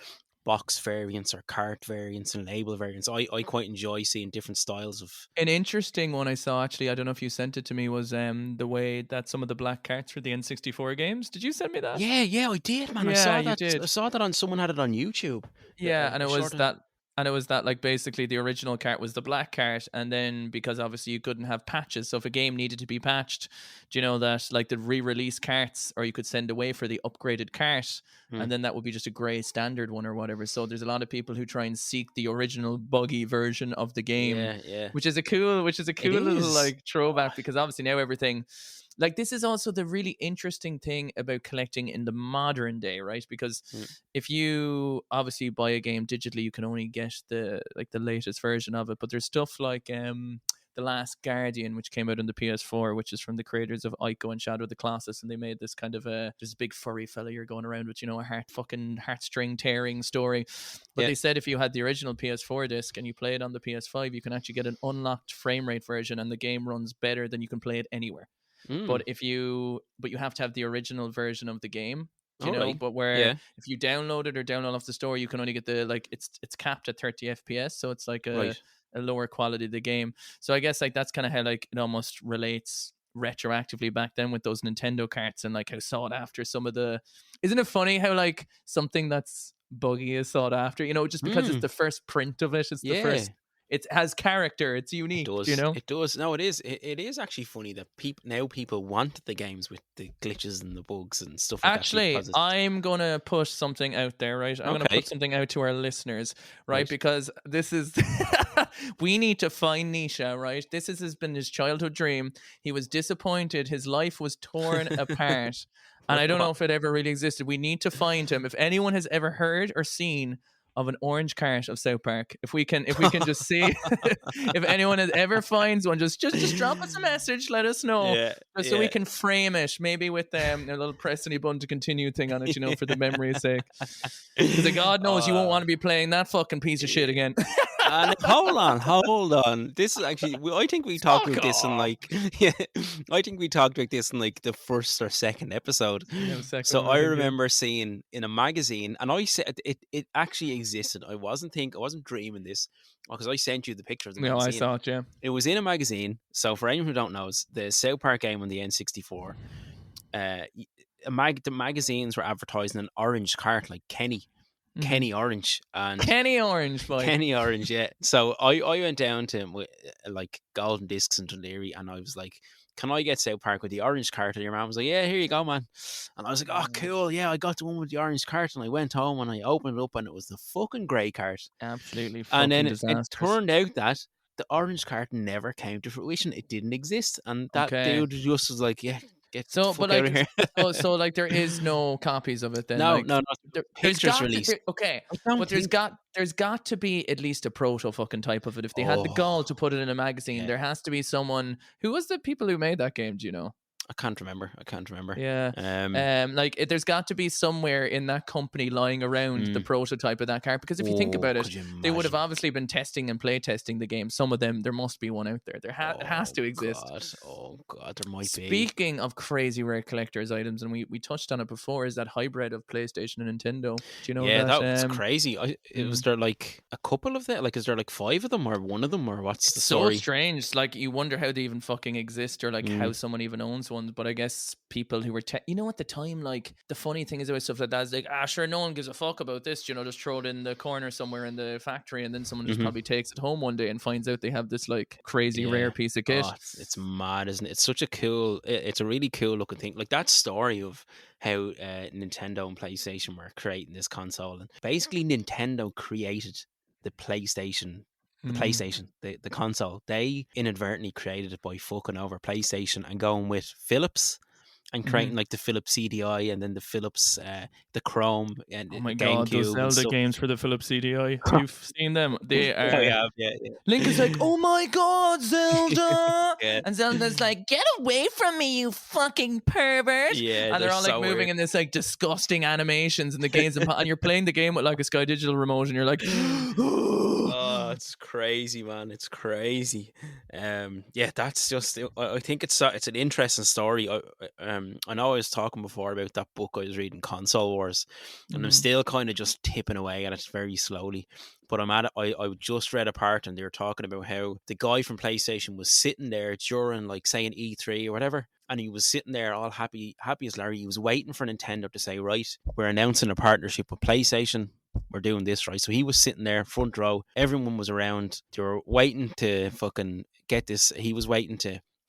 box variants or cart variants and label variants, I quite enjoy seeing different styles of. An interesting one I saw, actually, I don't know if you sent it to me, was the way that some of the black carts for the N64 games. Did you send me that? Yeah, yeah, I did, man. I Yeah, saw you that. I did. saw that on someone had it on YouTube. Yeah, and A it was short. that, like, basically the original cart was the black cart, and then because obviously you couldn't have patches, so if a game needed to be patched, do you know that, like, the re-release carts, or you could send away for the upgraded cart, Hmm. and then that would be just a grey standard one or whatever. So there's a lot of people who try and seek the original buggy version of the game, Yeah, yeah. which is a It cool little, is. like, throwback, because obviously now everything, like, this is also the really interesting thing about collecting in the modern day, right? Because Mm. if you obviously buy a game digitally, you can only get the latest version of it. But there's stuff like The Last Guardian, which came out on the PS4, which is from the creators of Ico and Shadow of the Colossus, and they made this kind of this big furry fella you're going around with, you know, a heartstring tearing story. But Yeah. they said if you had the original PS4 disc and you play it on the PS5, you can actually get an unlocked frame rate version, and the game runs better than you can play it anywhere. Mm. But you have to have the original version of the game, do you All know? right. But where Yeah. if you download it or download off the store, you can only get the, like, it's capped at 30 FPS, so it's like Right. a lower quality of the game. So I guess, like, that's kind of how, like, it almost relates retroactively back then with those Nintendo carts, and like how sought after some of the, isn't it funny how, like, something that's buggy is sought after, you know, just because it's Mm. the first print of it, it's the Yeah. first, it has character, it's It unique, do you does. know? It does. No, it is. It is actually funny that people want the games with the glitches and the bugs and stuff like that Actually, because it's I'm gonna push something out there, right? I'm gonna okay. put something out to our listeners, right? Right. Because this is we need to find Nisha, right? Has been his childhood dream. He was disappointed. His life was torn apart. And I don't know What? if it ever really existed. We need to find him. If anyone has ever heard or seen of an orange cart of South Park, if we can just see if anyone has ever finds one, just drop us a message, let us know, Yeah. just so we Yeah. can frame it, maybe with a little press any button to continue thing on it, you know, for the memory's sake. Because God knows you won't want to be playing that fucking piece of shit again. And hold on. This is actually, I think we talked Fuck about this in off. like, yeah, I think we talked about this in like the first or second episode. Yeah, the second So one, I I think, yeah. remember seeing in a magazine, and I said it actually existed. I wasn't dreaming this because I sent you the picture of the No, I magazine. saw it, yeah. It was in a magazine. So for anyone who don't know, it's the South Park game on the N64. The magazines were advertising an orange cart like Kenny. Mhm. Kenny Orange and Kenny Orange, boy. Kenny Orange, yeah. So I went down to him with like golden discs and Dunleary, and I was like, can I get South Park with the orange cart? And your mom was like, yeah, here you go, man. And I was like, oh, cool. Yeah, I got the one with the orange cart. And I went home and I opened it up and it was the fucking grey cart. Absolutely And fucking then it disastrous. turned out that the orange cart never came to fruition. It didn't exist. And that Okay. dude just was like, yeah, get the So, fuck but out like, of here. so like, there is no copies of it then. No, Like, no, no. there's Pictures got to released. okay, I don't but think. there's got to be at least a proto fucking type of it. If they had the Oh, gall to put it in a magazine, yeah. there has to be someone. Who was the people who made that game? Do you know? I can't remember. Yeah. Like there's got to be somewhere in that company lying around the prototype of that card. Because if you think about it, could you they would have imagine? obviously been testing and play testing the game. Some of them, there must be one out there. It has to exist. Oh God, there might be. Speaking of crazy rare collector's items, and we touched on it before, is that hybrid of PlayStation and Nintendo. Do you know Yeah, that? that was crazy. Was there like a couple of them? Like, is there like 5 of them or one of them, or what's the It's so story? strange. Like, you wonder how they even fucking exist, or like how Mm. someone even owns one. But I guess people who were, you know, at the time, like the funny thing is about stuff like that is like, sure, no one gives a fuck about this. You know, just throw it in the corner somewhere in the factory, and then someone just probably takes it home one day and finds out they have this like crazy rare piece of kit. Oh, it's mad, isn't it? It's such a cool. It's a really cool looking thing. Like that story of how Nintendo and PlayStation were creating this console, and basically Nintendo created the PlayStation. The console, they inadvertently created it by fucking over PlayStation and going with Philips and creating like the Philips CDI and then the Philips, the Chrome and Oh my the god, those GameCube and Zelda stuff. games for the Philips CDI. You've seen them. They I are. have, yeah. Link is like, oh my god, Zelda! Yeah. And Zelda's like, get away from me, you fucking pervert! Yeah, And they're all like so moving weird. in this like disgusting animations in the games, and you're playing the game with like a Sky Digital remote, and you're like, Oh, it's crazy, man. It's crazy. Yeah, that's just. I think it's an interesting story. I know I was talking before about that book I was reading, Console Wars, and I'm still kind of just tipping away at it very slowly. But I'm at it. I just read a part, and they were talking about how the guy from PlayStation was sitting there during, like, say, an E3 or whatever, and he was sitting there all happy as Larry. He was waiting for Nintendo to say, right, we're announcing a partnership with PlayStation. We're doing this, right? So he was sitting there, front row. Everyone was around. They were waiting to fucking get this. He was waiting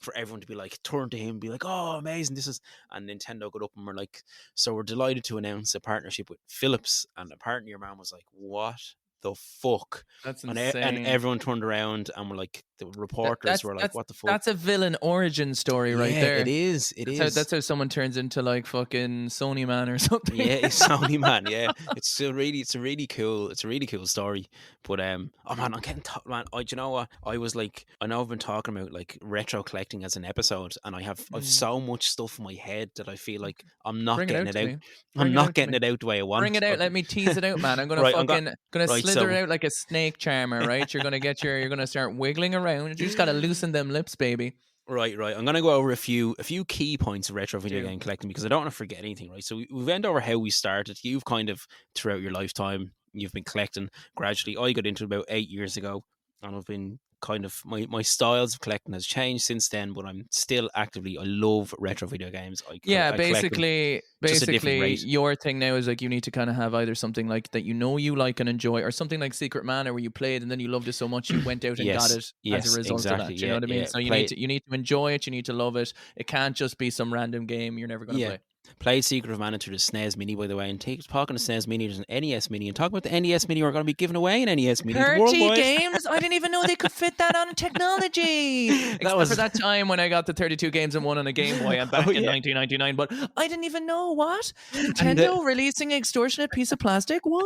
for everyone to be like, turn to him, be like, oh, amazing, this is. And Nintendo got up and were like, so we're delighted to announce a partnership with Philips. And apparently your man was like, what the fuck? that's And insane. everyone turned around and were like, the reporters were like, what the fuck? That's a villain origin story right Yeah, there. it is. That's how someone turns into like fucking Sony man or something. Yeah, it's Sony man. Yeah, it's a really cool story. But oh man, I'm getting man. Do you know what? I was like, I know I've been talking about like retro collecting as an episode, and I've so much stuff in my head that I feel like I'm not Bring getting it it out out. to me. I'm not getting it out the way I want. Bring it out. Let me tease it out, man. I'm gonna Right, gonna right, slither so- out like a snake charmer, right? You're gonna start wiggling around. You just gotta loosen them lips, baby. Right. I'm going to go over a few key points of retro video Do. game collecting because I don't want to forget anything, right? So we went over how we started. You've kind of, throughout your lifetime, you've been collecting gradually. I got into it about 8 years ago, and I've been kind of, my styles of collecting has changed since then, but I'm still actively, I love retro video games. I collect them basically just a different rate. your thing now is like you need to kind of have either something like that you like and enjoy, or something like Secret Mana where you played and then you loved it so much you went out and got it as a result of that. Do you know what I mean? So you need to enjoy it, you need to love it. It can't just be some random game you're never going to play. Played Secret of Mana through the SNES Mini, by the way. And talking to SNES Mini, there's an NES Mini. And talking about the NES Mini, we're going to be giving away an NES Mini 30 worldwide. games? I didn't even know they could fit that on technology. Except for that time when I got the 32 games in one on a Game Boy and back in 1999. But I didn't even know what? Nintendo releasing an extortionate piece of plastic? What?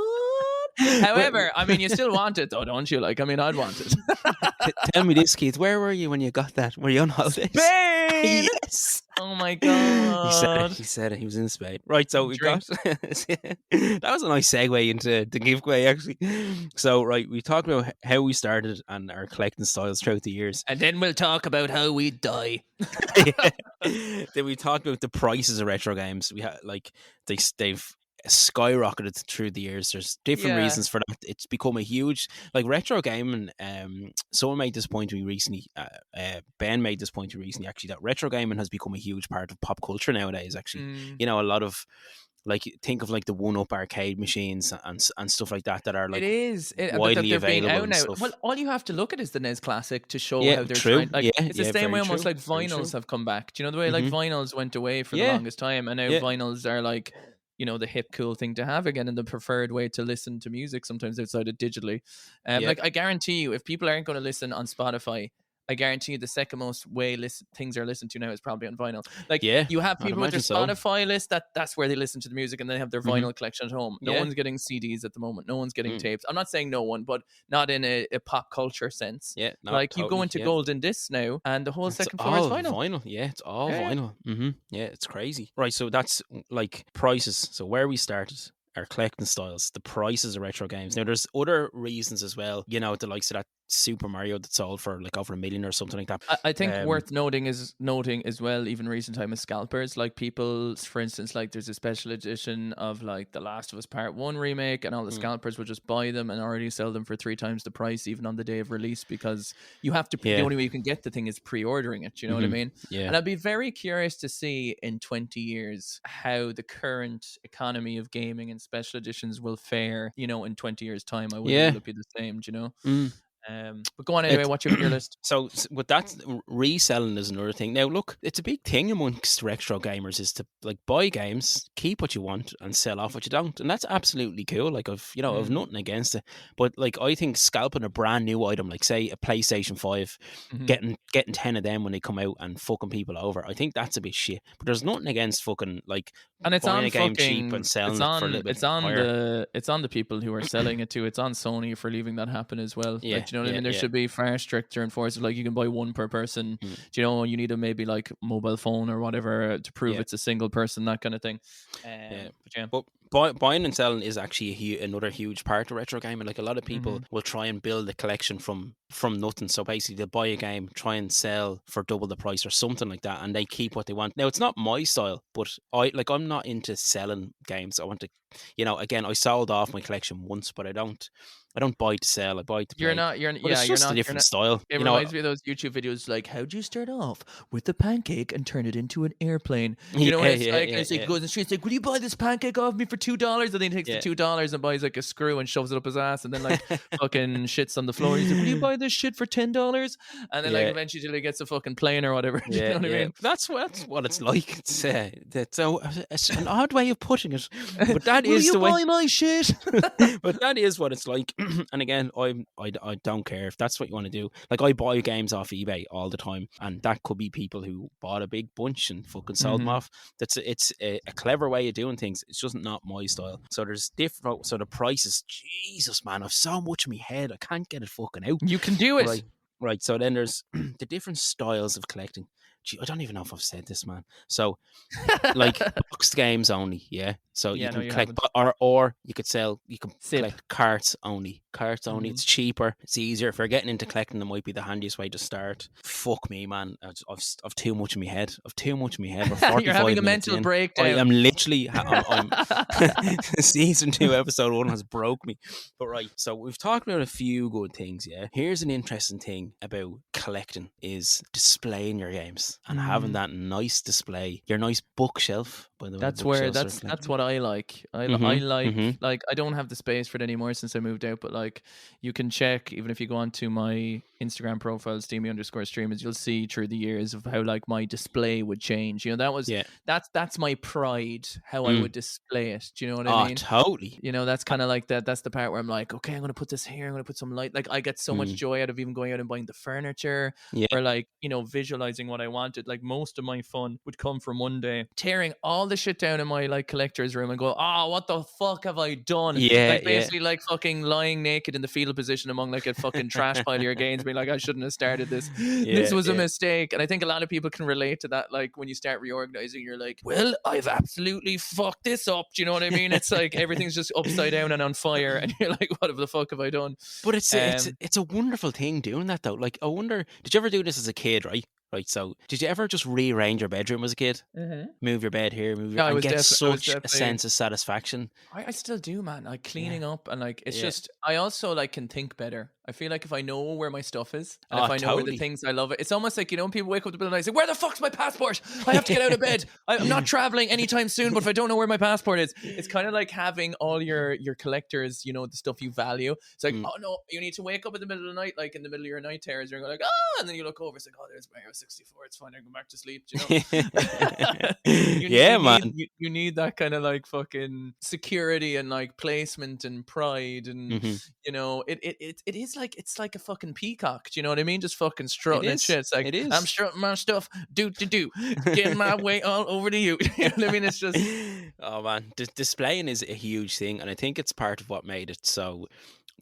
However, I mean, you still want it though, don't you? Like, I mean, I'd want it. Tell me this, Keith. Where were you when you got that? Were you on holidays? Spain! Yes! Oh my god. He said it. He was in Spain. Right, so we got... that was a nice segue into the giveaway, actually. So, right, we talked about how we started and our collecting styles throughout the years. And then we'll talk about how we die. Then we talked about the prices of retro games. We had, like, they've skyrocketed through the years. There's different reasons for that. It's become a huge, like, retro gaming. Someone made this point to me recently. Ben made this point to me recently, actually, that retro gaming has become a huge part of pop culture nowadays. Actually, you know, a lot of Like think of like the 1UP arcade machines and stuff like that are It like is that widely they're being available out and now. stuff. Well, all you have to look at is the NES Classic to show Yeah, how they're true. trying. Like, Yeah, it's the yeah, same way very almost true. like Very true. vinyls have come back. Do you know the way like Mm-hmm. vinyls went away for the Yeah, longest time, and now yeah, vinyls are like, the hip cool thing to have again, and the preferred way to listen to music sometimes outside of digitally. yeah, Like I guarantee you, if people aren't going to listen on Spotify, I guarantee you the second most things are listened to now is probably on vinyl. Like yeah. you have I'd people with their imagine so. Spotify list that's where they listen to the music, and they have their Mm-hmm. vinyl collection at home. No Yeah. one's getting CDs at the moment. No one's getting Mm. tapes. I'm not saying no one, but not in a pop culture sense. Yeah, no, Like you go totally. into Yeah. golden discs now, and the whole It's second floor is all vinyl. vinyl. Yeah, it's all Yeah, yeah. vinyl. Mm-hmm. Yeah, it's crazy. Right, so that's like prices. So where we started, our collecting styles, the prices of retro games. Now, there's other reasons as well. The likes of that Super Mario that sold for like over $1 million or something like that. I think worth noting as well, even recent time, is scalpers. Like people, for instance, like there's a special edition of like The Last of Us Part 1 remake, and all the scalpers will just buy them and already sell them for 3 times the price, even on the day of release, because you have to, the Yeah. only way you can get the thing is pre-ordering it. You know what I mean? Yeah. And I'd be very curious to see in 20 years how the current economy of gaming and special editions will fare, in 20 years' time. I wonder will it be the same, do you know? Mm. But go on anyway, what you have on your list? So with that, reselling is another thing. Now look, it's a big thing amongst retro gamers is to like buy games, keep what you want, and sell off what you don't, and that's absolutely cool. Like I've nothing against it, but like I think scalping a brand new item, like say a PlayStation 5, getting 10 of them when they come out and fucking people over, I think that's a bit shit. But there's nothing against fucking like and it's buying on a game cheap and selling it for a little bit higher. It's on the people who are selling it too. It's on Sony for leaving that happen as well. Yeah, Like, do you know what I mean? There should be far stricter enforcement. Like you can buy one per person. Do you know you need a maybe like mobile phone or whatever to prove it's a single person, that kind of thing. But buying and selling is actually another huge part of retro gaming. Like a lot of people will try and build a collection from nothing. So basically they'll buy a game, try and sell for double the price or something like that, and they keep what they want. Now it's not my style, but I'm not into selling games. I want to, again, I sold off my collection once, but I don't buy to sell. I buy to play. It's just a different style. It reminds me of those YouTube videos like, how'd you start off with the pancake and turn it into an airplane? He goes in the street, it's like, will you buy this pancake off me for $2? And then he takes the $2 and buys like a screw and shoves it up his ass, and then like fucking shits on the floor. He's like, will you buy this shit for $10? And then like eventually till he gets a fucking plane or whatever. You know what I mean? That's what it's like. It's an odd way of putting it, but that is will the you way. buy my shit? But that is what it's like. And again, I don't care if that's what you want to do. Like I buy games off eBay all the time, and that could be people who bought a big bunch and fucking sold them off. It's a clever way of doing things. It's just not my style. So there's different sort of prices. Jesus, man, I've so much in my head, I can't get it fucking out. You can do it. Right. So then there's the different styles of collecting. Gee, I don't even know if I've said this, man. So like boxed games only, yeah. So you can collect, or you could sell. You can collect carts only. Carts only. It's cheaper. It's easier. If you're getting into collecting, it might be the handiest way to start. Fuck me, man. I've too much in my head. I've too much in my head. You're having a mental breakdown. I am literally. Season 2, episode 1 has broke me. But right, so we've talked about a few good things. Yeah. Here's an interesting thing about collecting: is displaying your games and having that nice display, your nice bookshelf. By the way, that's what I like. I like I don't have the space for it anymore since I moved out, but like you can check, even if you go onto my Instagram profile, Steamy_streamers, you'll see through the years of how like my display would change. That's my pride, how I would display it. Do you know what I mean? Totally. That's kind of like that. That's the part where I'm like, okay, I'm gonna put this here. I'm gonna put some light. Like I get so much joy out of even going out and buying the furniture, or like visualizing what I wanted. Like most of my fun would come from one day tearing all the shit down in my like collector's room and go, what the fuck have I done? Like basically like fucking lying naked in the fetal position among like a fucking trash pile of your games, being like, I shouldn't have started this. This was a mistake. And I think a lot of people can relate to that. Like when you start reorganizing, you're like, well, I've absolutely fucked this up. Do you know what I mean? It's like everything's just upside down and on fire, and you're like, what the fuck have I done? But it's a wonderful thing doing that though. Like I wonder, did you ever do this as a kid, right? Right, so did you ever just rearrange your bedroom as a kid? Move your bed here, and get such a sense of satisfaction? I still do, man. Like cleaning up, and like it's just, I also like can think better I feel like if I know where my stuff is, and if I know where the Totally. things I love, it's almost like, when people wake up in the middle of the night and say, where the fuck's my passport? I have to get out of bed. I'm not traveling anytime soon, but if I don't know where my passport is, it's kind of like having all your collectors, the stuff you value. It's like, oh no, you need to wake up in the middle of the night, like in the middle of your night terrors, and you're like, and then you look over, it's like, oh, there's Mario 64. It's fine, I can go back to sleep. Man. You need that kind of like fucking security and like placement and pride, and it is like, it's like a fucking peacock. Do you know what I mean? Just fucking strutting and shit. It's like, I'm strutting my stuff, getting my way all over to you. You know what I mean? It's just, oh man, displaying is a huge thing, and I think it's part of what made it so,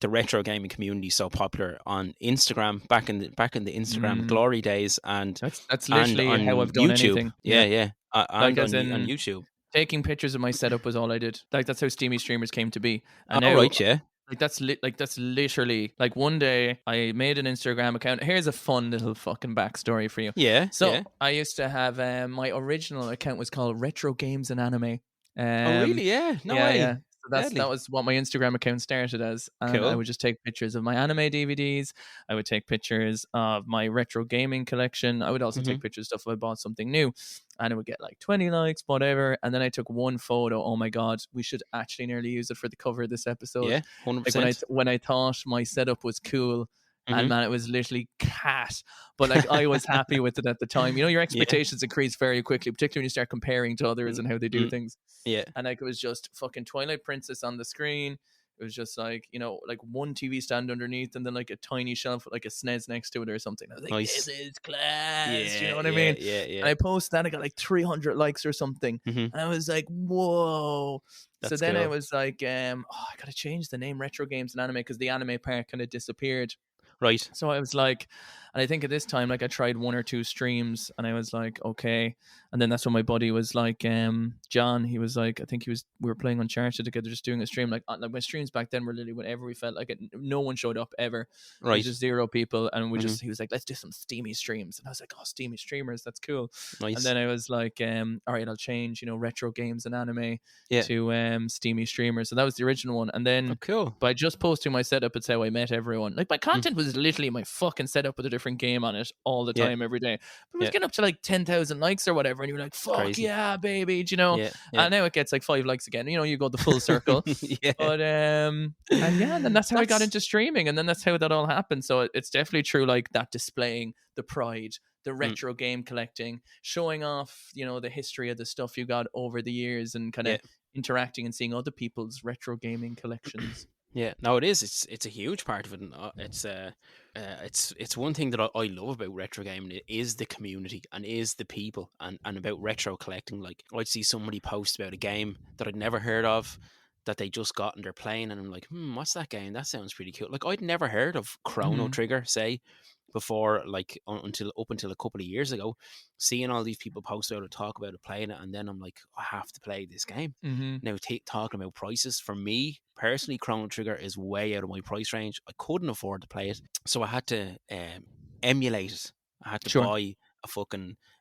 the retro gaming community, so popular on Instagram back in the Instagram glory days, and that's literally and on how I've done YouTube. anything. Yeah. Like, And as on in YouTube. taking pictures of my setup was all I did. Like, that's how Steamy streamers came to be. And Oh, now, right, yeah. like, that's literally, like, one day I made an Instagram account. Here's a fun little fucking backstory for you. Yeah. So yeah. I used to have my original account was called Retro Games and Anime. Oh, really? Yeah. No way. Yeah. So that was what my Instagram account started as, and Cool. I would just take pictures of my anime DVDs. I would take pictures of my retro gaming collection. I would also take pictures of stuff if I bought something new, and it would get like 20 likes, whatever. And then I took one photo. Oh my god, we should actually nearly use it for the cover of this episode. Yeah, 100%. Like when I thought my setup was cool. And man, it was literally cat. But like, I was happy with it at the time. Your expectations increase very quickly, particularly when you start comparing to others and how they do things. Yeah. And like, it was just fucking Twilight Princess on the screen. It was just like, like one TV stand underneath, and then like a tiny shelf with like a SNES next to it or something. I was like, nice. This is class. Yeah, you know what I mean? Yeah. And I posted that, I got like 300 likes or something. And I was like, whoa. That's so then cool. I was like, I gotta change the name Retro Games and Anime, because the anime part kind of disappeared. Right. So I was like, and I think at this time, like, I tried 1 or 2 streams, and I was like, okay. And then that's when my buddy was like, John, he was like, I think we were playing Uncharted together, just doing a stream. Like my streams back then were literally whenever we felt like it. No one showed up ever. Right. It was just 0 people. And he was like, let's do some steamy streams. And I was like, oh, steamy streamers, that's cool. Nice. And then I was like, all right, I'll change, Retro Games and Anime to steamy streamers. So that was the original one. And then cool. by just posting my setup, it's how I met everyone. Like, my content was literally my fucking setup with a different game on it all the time, every day. But it was getting up to like 10,000 likes or whatever, and you're like, fuck crazy. Yeah, baby, Yeah. And now it gets like 5 likes again. You go the full circle. But and then that's how I got into streaming, and then that's how that all happened. So it's definitely true, like that displaying the pride, the retro game collecting, showing off, the history of the stuff you got over the years, and kind of interacting and seeing other people's retro gaming collections. Yeah, no, it is. It's a huge part of it. And it's one thing that I love about retro gaming. It is the community and is the people, and about retro collecting. Like, I'd see somebody post about a game that I'd never heard of, that they just got and they're playing, and I'm like, what's that game? That sounds pretty cool. Like, I'd never heard of Chrono Trigger, say, before, like until a couple of years ago. Seeing all these people post about it, talk about it, playing it, and then I'm like, I have to play this game. Now, talking about prices, for me personally, Chrono Trigger is way out of my price range. I couldn't afford to play it, so I had to emulate it. I had to buy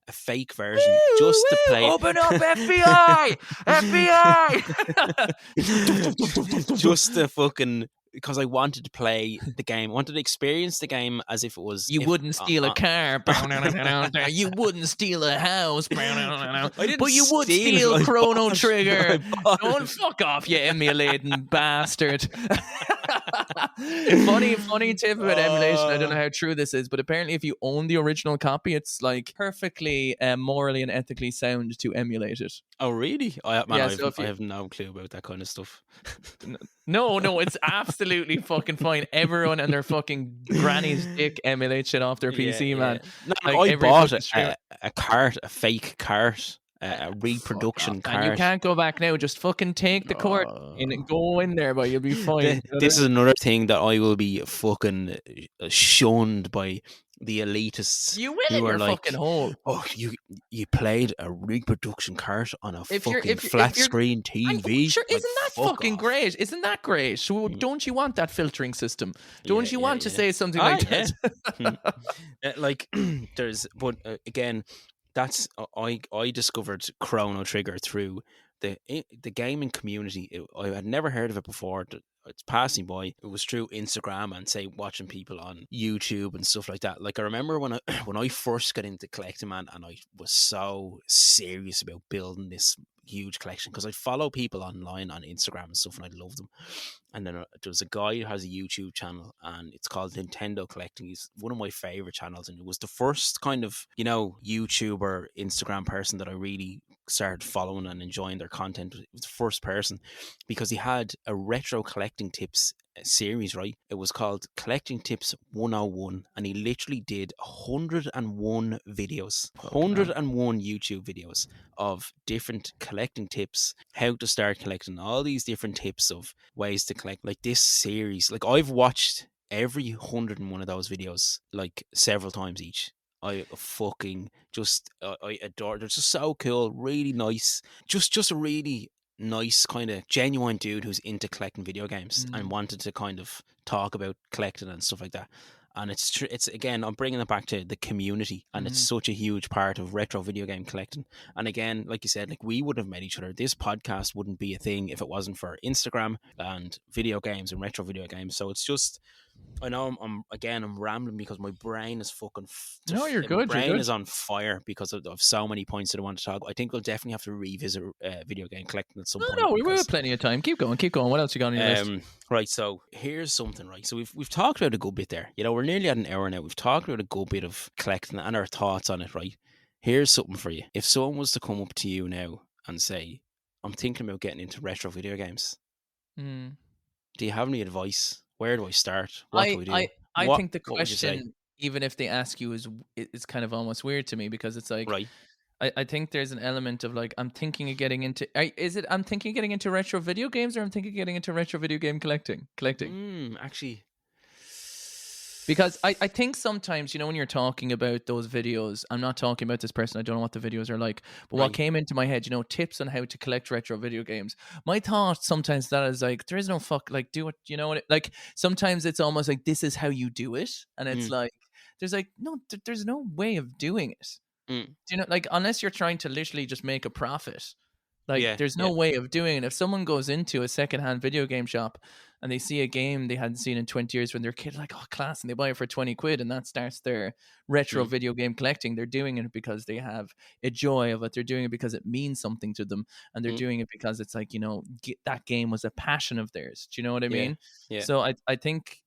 a fake version just to play it. Open up, FBI! FBI! Just to fucking, because I wanted to play the game. I wanted to experience the game as if it was... You wouldn't steal a car. You wouldn't steal a house. But you would steal Chrono Trigger. Don't fuck off, you emulating bastard. Funny tip about emulation. I don't know how true this is, but apparently if you own the original copy, it's like perfectly morally and ethically sound to emulate it. Oh, really? I have no clue about that kind of stuff. No, it's absolutely fucking fine. Everyone and their fucking granny's dick emulate shit off their PC, man. No, like, I bought a fake cart. A reproduction cart. And you can't go back now. Just fucking take the court and go in there, but you'll be fine. This is another thing that I will be fucking shunned by the elitists. You will in your fucking hole. Oh, you played a reproduction cart on a fucking flat screen TV. Sure, isn't that fucking great? Isn't that great? So don't you want that filtering system? Don't you want to say something like that? Like, but again, that's I discovered Chrono Trigger through the gaming community. I had never heard of it before. it's passing by. It was through Instagram and say watching people on YouTube and stuff like that. Like I remember when I when I first got into collecting, man, and I was so serious about building this huge collection because I follow people online on Instagram and stuff, and I love them. And then there's a guy who has a YouTube channel, and it's called Nintendo Collecting. He's one of my favorite channels, and it was the first kind of YouTuber, Instagram person that I really started following and enjoying their content. It was the first person because he had a retro collecting tips series, right? It was called Collecting Tips 101, and he literally did 101 videos, 101 YouTube videos of different collecting tips, how to start collecting, all these different tips of ways to collect. Like this series, like I've watched every 101 of those videos like several times each. I fucking just I adore. They're just so cool, really nice. Just a really nice kind of genuine dude who's into collecting video games and wanted to kind of talk about collecting and stuff like that. And it's again, I'm bringing it back to the community, and it's such a huge part of retro video game collecting. And again, like you said, like we wouldn't have met each other. This podcast wouldn't be a thing if it wasn't for Instagram and video games and retro video games. So it's just, I know I'm rambling because my brain is fucking. No, you're My good. You're brain good. is on fire because of so many points that I want to talk. I think we'll definitely have to revisit video game collecting at some point. No, we because, have plenty of time. Keep going. Keep going. What else you got on your list? Right, so here's something, right? So we've talked about a good bit there. We're nearly at an hour now. We've talked about a good bit of collecting and our thoughts on it, right? Here's something for you. If someone was to come up to you now and say, I'm thinking about getting into retro video games, do you have any advice? Where do I start? What do I do? I think the What would you say? question, even if they ask you, is kind of almost weird to me because it's like, Right. I think there's an element of like, I'm thinking of getting into, I'm thinking of getting into retro video games, or I'm thinking of getting into retro video game collecting? Actually. Because I think sometimes, when you're talking about those videos, I'm not talking about this person, I don't know what the videos are like, but what came into my head, tips on how to collect retro video games. My thought sometimes that is like, there is no like, do it, like sometimes it's almost like, this is how you do it. And it's like, there's like, no, there's no way of doing it. Do like, unless you're trying to literally just make a profit, like there's no way of doing it. If someone goes into a secondhand video game shop and they see a game they hadn't seen in 20 years when they're a kid, like, oh, class, and they buy it for 20 quid, and that starts their retro video game collecting, they're doing it because they have a joy of it. They're doing it because it means something to them, and they're doing it because it's like, that game was a passion of theirs. Do you know what I mean? Yeah. So I think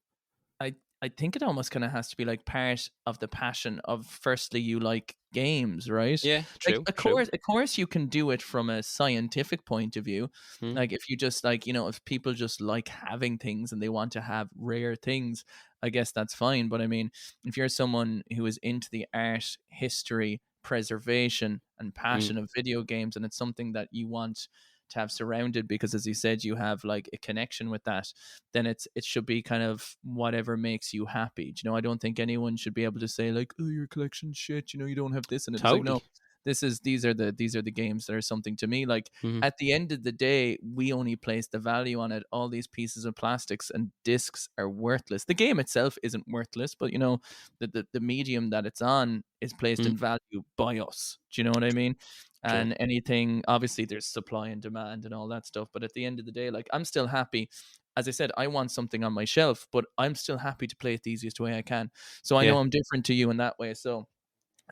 I think it almost kind of has to be like part of the passion of, firstly, you like games, right? Yeah, true. Like, of course you can do it from a scientific point of view. Like, if you just like, if people just like having things and they want to have rare things, I guess that's fine. But I mean, if you're someone who is into the art, history, preservation, and passion of video games, and it's something that you want to have surrounded because, as you said, you have like a connection with that, then it should be kind of whatever makes you happy. I don't think anyone should be able to say like, oh, your collection shit, you don't have this, and it's like, no, these are the games that are something to me. Like, at the end of the day, we only place the value on it. All these pieces of plastics and discs are worthless. The game itself isn't worthless, but the medium that it's on is placed in value by us. Do you know what I mean? And anything, obviously there's supply and demand and all that stuff, but at the end of the day, like, I'm still happy. As I said, I want something on my shelf, but I'm still happy to play it the easiest way I can. So I know I'm different to you in that way. So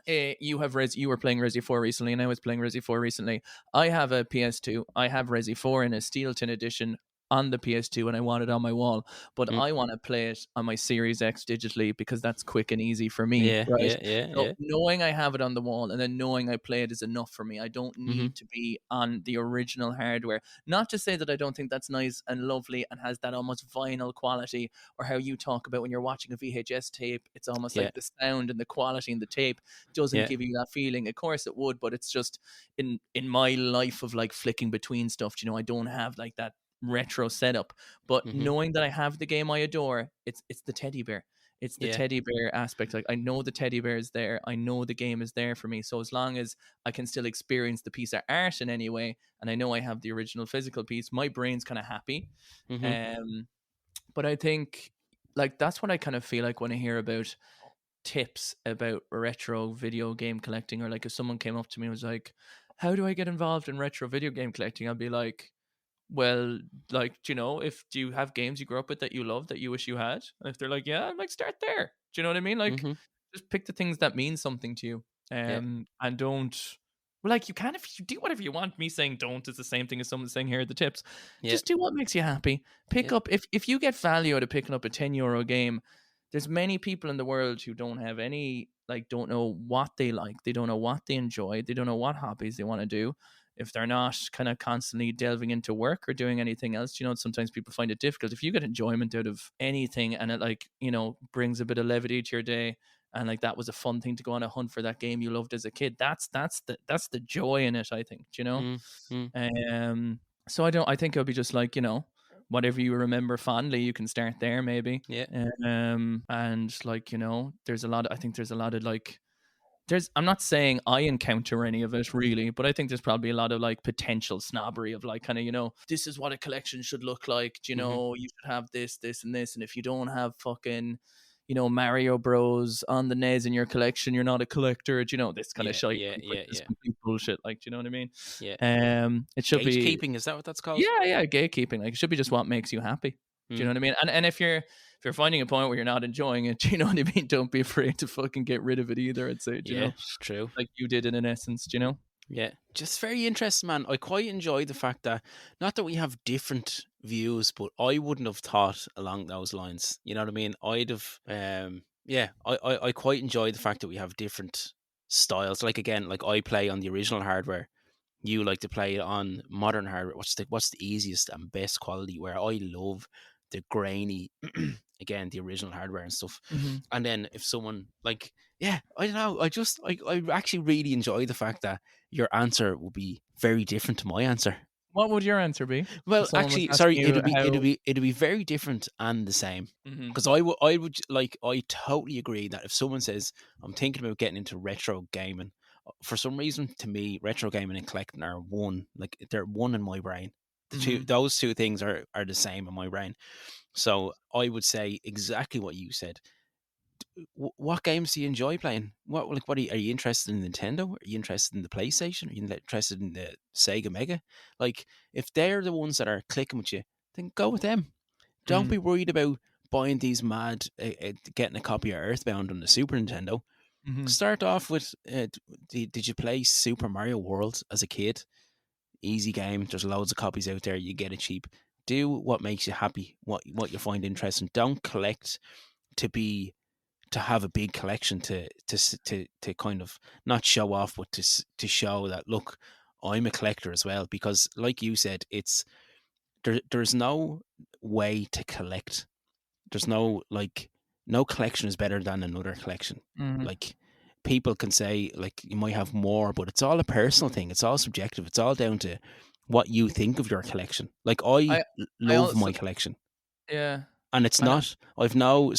you were playing Resi 4 recently, and I was playing Resi 4 recently. I have a PS2. I have Resi 4 in a Steel Tin edition on the PS2, and I want it on my wall, but I want to play it on my Series X digitally because that's quick and easy for me, right? So knowing I have it on the wall and then knowing I play it is enough for me. I don't need to be on the original hardware. Not to say that I don't think that's nice and lovely and has that almost vinyl quality, or how you talk about when you're watching a VHS tape, it's almost like the sound and the quality in the tape doesn't give you that feeling. Of course it would, but it's just in my life of like flicking between stuff, I don't have like that retro setup. But knowing that I have the game I adore, it's the teddy bear. It's the teddy bear aspect. Like, I know the teddy bear is there. I know the game is there for me. So as long as I can still experience the piece of art in any way, and I know I have the original physical piece, my brain's kind of happy. But I think, like, that's what I kind of feel like when I hear about tips about retro video game collecting, or like if someone came up to me and was like, how do I get involved in retro video game collecting? I'd be like, well, like, if do you have games you grew up with that you love that you wish you had? And if they're like, yeah, I'm like, start there. Do you know what I mean? Like, Mm-hmm. just pick the things that mean something to you. Yeah. And don't, well, like, you can, if you do whatever you want. Me saying don't is the same thing as someone saying here are the tips. Yeah. Just do what makes you happy. Pick Yeah. up, if you get value out of picking up a €10 game, there's many people in the world who don't have any, like, don't know what they like. They don't know what they enjoy. They don't know what hobbies they want to do if they're not kind of constantly delving into work or doing anything else. Sometimes people find it difficult. If you get enjoyment out of anything and it, like, brings a bit of levity to your day, and like that was a fun thing to go on a hunt for that game you loved as a kid, that's the joy in it, I think. Mm, mm, So I think it'll be just like, whatever you remember fondly, you can start there maybe. yeah. And like, I think there's a lot of like, I'm not saying I encounter any of it really, but I think there's probably a lot of like potential snobbery of like kind of, this is what a collection should look like. Mm-hmm. You should have this, this, and this. And if you don't have fucking, Mario Bros on the NES in your collection, you're not a collector. This kind of Yeah. shite, Yeah. like Yeah. this Yeah. complete bullshit. Like, do you know what I mean? Yeah. It should be, Gatekeeping, is that what that's called? yeah, gatekeeping. Like, it should be just what makes you happy. Do you know Mm. what I mean? And if you're finding a point where you're not enjoying it, do you know what I mean? Don't be afraid to fucking get rid of it either. I'd say, do you Yeah. know, True. like you did in an essence. Do you know? Yeah, just very interesting, man. I quite enjoy the fact that, not that we have different views, but I wouldn't have thought along those lines. You know what I mean? I'd have, yeah, I quite enjoy the fact that we have different styles. Like, again, like I play on the original hardware. You like to play on modern hardware. What's the easiest and best quality? Where I love the grainy, again, the original hardware and stuff. Mm-hmm. And then if someone like, yeah, I don't know, I actually really enjoy the fact that your answer will be very different to my answer. What would your answer be Well, if someone was actually, sorry, asking you how? it'll be very different and the same. Mm-hmm. Because I totally agree that if someone says I'm thinking about getting into retro gaming, for some reason, to me, retro gaming and collecting are one. Like, they're one in my brain. Mm-hmm. Those two things are the same in my brain. So I would say exactly what you said. What games do you enjoy playing? What are you interested in Nintendo? Are you interested in the PlayStation? Are you interested in the Sega Mega? Like, if they're the ones that are clicking with you, then go with them. Don't Mm-hmm. be worried about buying these mad, getting a copy of Earthbound on the Super Nintendo. Mm-hmm. Start off with, did you play Super Mario World as a kid? Easy game. There's loads of copies out there. You get it cheap. Do what makes you happy. What you find interesting. Don't collect to be to have a big collection to kind of not show off, but to show that, look, I'm a collector as well. Because, like you said, it's there's no way to collect. There's no, like, no collection is better than another collection. Mm-hmm. Like, people can say, like, you might have more, but it's all a personal thing. It's all subjective. It's all down to what you think of your collection. Like, I I love also, my collection, yeah, and it's and not. I've no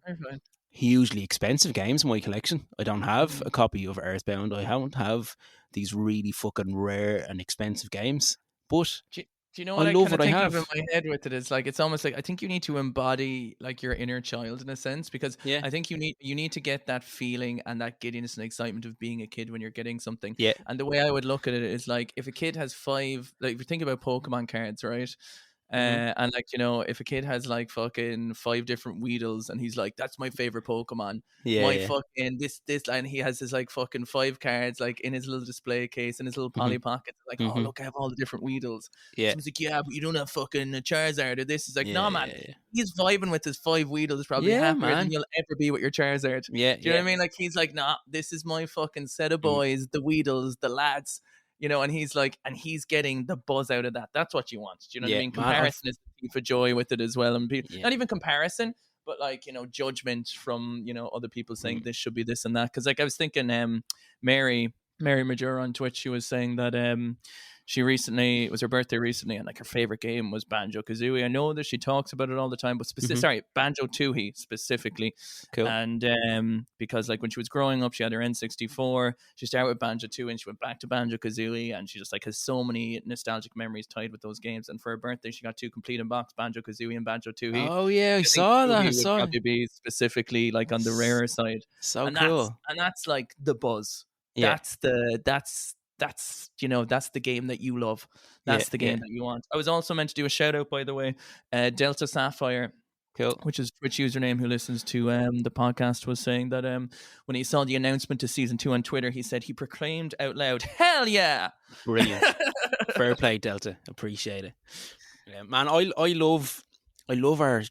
I'm fine. hugely expensive games in my collection. I don't have Mhm. a copy of Earthbound. I don't have these really fucking rare and expensive games, but Do you know I what I love kind of what I think of in have. my head with it is like it's almost like I think you need to embody like your inner child in a sense because Yeah, I think you need to get that feeling and that giddiness and excitement of being a kid when you're getting something. yeah. And the way I would look at it is like if a kid has five, like if you think about Pokemon cards, right? Mm-hmm. And like if a kid has like fucking five different Weedles and he's like, that's my favorite Pokemon, Yeah, my yeah. fucking this, and he has his like fucking five cards like in his little display case in his little Mm-hmm. Polly Pocket, like, oh Mm-hmm. look, I have all the different Weedles. Yeah. Someone's like, yeah, but you don't have fucking a Charizard or this. Is like, Yeah, no, man. yeah, yeah. He's vibing with his five Weedles, probably Yeah, happier than man. you'll ever be with your Charizard. Yeah, Do you know what yeah. I mean? Like, he's like, nah, this is my fucking set of Mm, boys, the Weedles, the lads, and he's like, and he's getting the buzz out of that. That's what you want. Do you know what I yeah, mean? man. Comparison is the thief of joy with it as well. And Yeah. not even comparison, but like, judgment from, other people saying Mm, this should be this and that. Cause like I was thinking, Mary Major on Twitch, she was saying that it was her birthday recently, and like her favorite game was Banjo Kazooie. I know that she talks about it all the time, but mhm. Banjo Tooie specifically. Cool. And because like when she was growing up, she had her N64. She started with Banjo 2 and she went back to Banjo Kazooie, and she just like has so many nostalgic memories tied with those games. And for her birthday, she got two complete in box, Banjo Kazooie and Banjo Tooie. Oh yeah, I I think saw that. I Tooie would saw it. probably be specifically like on the S- rarer side, So and that's cool. and that's like the buzz. Yeah. That's that's that's the game that you love. Yeah, That's the yeah. game that you want. I was also meant to do a shout out, by the way. Delta Sapphire, Cool. which is Twitch username, who listens to the podcast, was saying that when he saw the announcement to season 2 on Twitter, he said he proclaimed out loud, "Hell yeah!" Brilliant. Fair play, Delta. Appreciate it. Yeah, man, I love our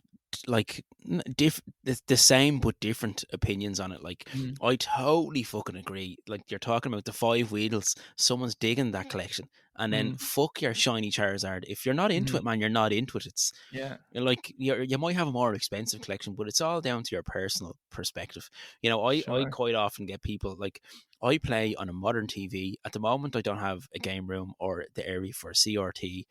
like the same but different opinions on it. Like, Mm, I totally fucking agree. Like, you're talking about the 5 Weedles, someone's digging that collection, and then mm, fuck your shiny Charizard. If you're not into mhm. it, man, you're not into it. It's Yeah. like you might have a more expensive collection, but it's all down to your personal perspective. I Sure. quite often get people like, I play on a modern TV at the moment. I don't have a game room or the area for a CRT,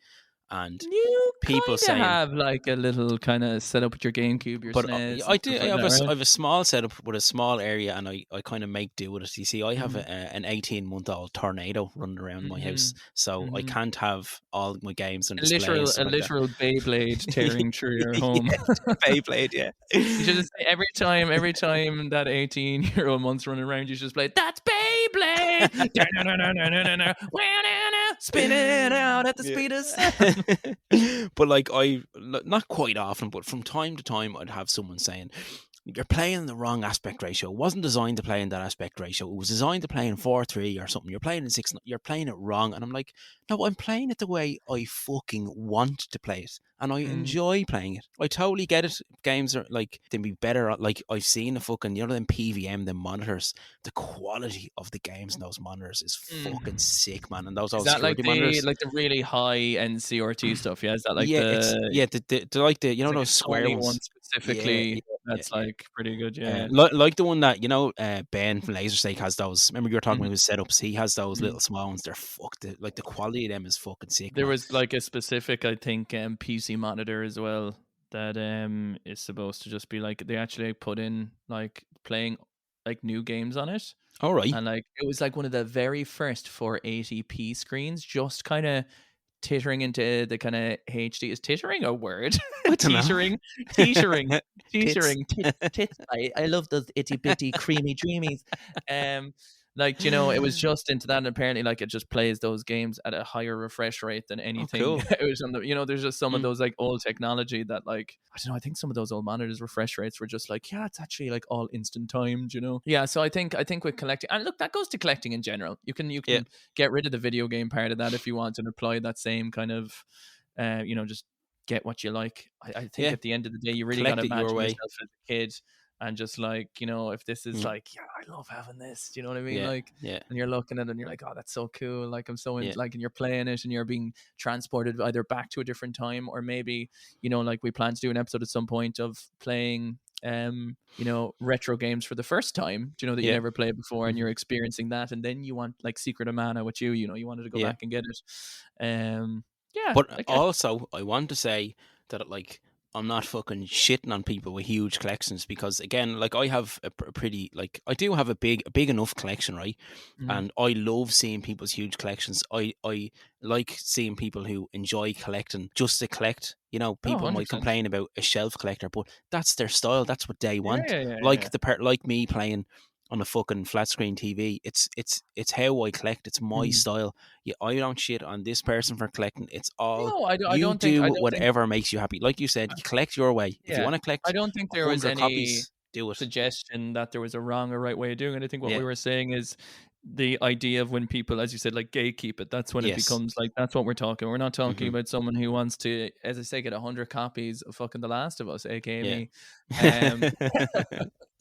and You people kind of saying, have like a little kind of setup with your GameCube, your but SNES, I and do. stuff like that, I right? have a small setup with a small area, and I kind of make do with it. You see, I have Mm-hmm. an 18-month-old tornado running around my house, so I Mm-hmm. can't have all my games on A display and literal, stuff like that. Beyblade tearing through your home. Yeah, Beyblade, yeah. You should just say every time that 18-year-old month's running around, you should just play, "That's Beyblade!" Spinning out at the Yeah. speed of sound. But like, not quite often, but from time to time, I'd have someone saying, "You're playing the wrong aspect ratio. It wasn't designed to play in that aspect ratio. It was designed to play in 4:3 or something. You're playing in 6. You're playing it wrong." And I'm like, "No, I'm playing it the way I fucking want to play it, and I Mm. enjoy playing it. I totally get it. Games are like, they'd be better. Like, I've seen the fucking, them PVM, the monitors. The quality of the games in those monitors is fucking sick, man. And those Is old that like security monitors." the really high end CRT stuff? Yeah, is that like Yeah, the like the, it's like those a square Sony one ones. Yeah, specifically? yeah, That's yeah. like pretty good. Yeah. Like the one that, Ben from Lasersteak has those. Remember, you were talking Mhm, about his setups. He has those mhm. little small ones. They're fucked. Like, the quality of them is fucking sick, There man. was like a specific, I think, PC monitor as well that is supposed to just be like, they actually put in like playing like new games on it. All right. And like it was like one of the very first 480p screens, just kind of teetering into the kind of HD. Is teetering a word? I don't know. teetering, teetering, Tits. teetering, tits. I love those itty bitty creamy dreamies. Like it was just into that, and apparently, like, it just plays those games at a higher refresh rate than Oh, anything. cool. It was on the, there's just some of Mm. those like old technology that, like, I don't know. I think some of those old monitors refresh rates were just like, yeah, it's actually like all instant timed. Yeah, so I think with collecting, and look, that goes to collecting in general. You can Yeah. get rid of the video game part of that if you want and apply that same kind of, just get what you like. I think Yeah. at the end of the day, you really got to Collect it your imagine way. yourself as a kid and just like, if this is Mm. like, yeah, I love having this. Do you know what I mean? Yeah. Like, Yeah. and you're looking at it and you're like, oh, that's so cool. Like, I'm so in, Yeah. like, and you're playing it and you're being transported either back to a different time, or maybe, like we plan to do an episode at some point of playing retro games for the first time, that you Yeah. never played before, and Mhm. you're experiencing that, and then you want like Secret of Mana with you wanted to go Yeah. back and get it. Yeah, But like also, I want to say that, like, I'm not fucking shitting on people with huge collections, because, again, like, I have a pretty, like, I do have a big enough collection, right? mm, And I love seeing people's huge collections. I like seeing people who enjoy collecting just to collect. oh, People might 100%. complain about a shelf collector, but that's their style. That's what they Yeah, want. yeah, yeah, yeah. Like the part, like me playing on a fucking flat screen TV. It's how I collect. It's my Mm. style. Yeah, I don't shit on this person for collecting. It's all No, I you don't think do. I don't think Whatever makes you happy. Like you said, you collect your way. If you yeah, want to I collect don't think there was 100 any copies, do it. suggestion that there was a wrong or right way of doing it. I think what Yeah. we were saying is the idea of when people, as you said, like gatekeep it, that's when it Yes. becomes like, that's what we're talking. We're not talking Hmm. about someone who wants to, as I say, get 100 copies of fucking The Last of Us, aka Yeah. me.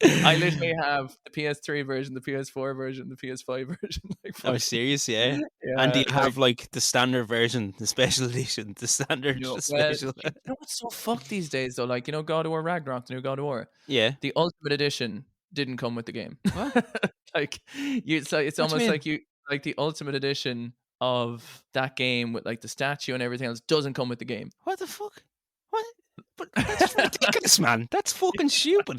I literally have the PS3 version, the PS4 version, the PS5 version. Like, Oh, fucking, serious? Yeah. And do yeah, you like, have, like, the standard version, the special edition, the standard well, special? what's so fucked these days though? Like, God of War Ragnarok, the new God of War, Yeah. the Ultimate Edition didn't come with the game. What? Like, it's What do you almost mean? like like the Ultimate Edition of that game with like the statue and everything else doesn't come with the game. What the fuck? What? But that's ridiculous, man. That's fucking stupid.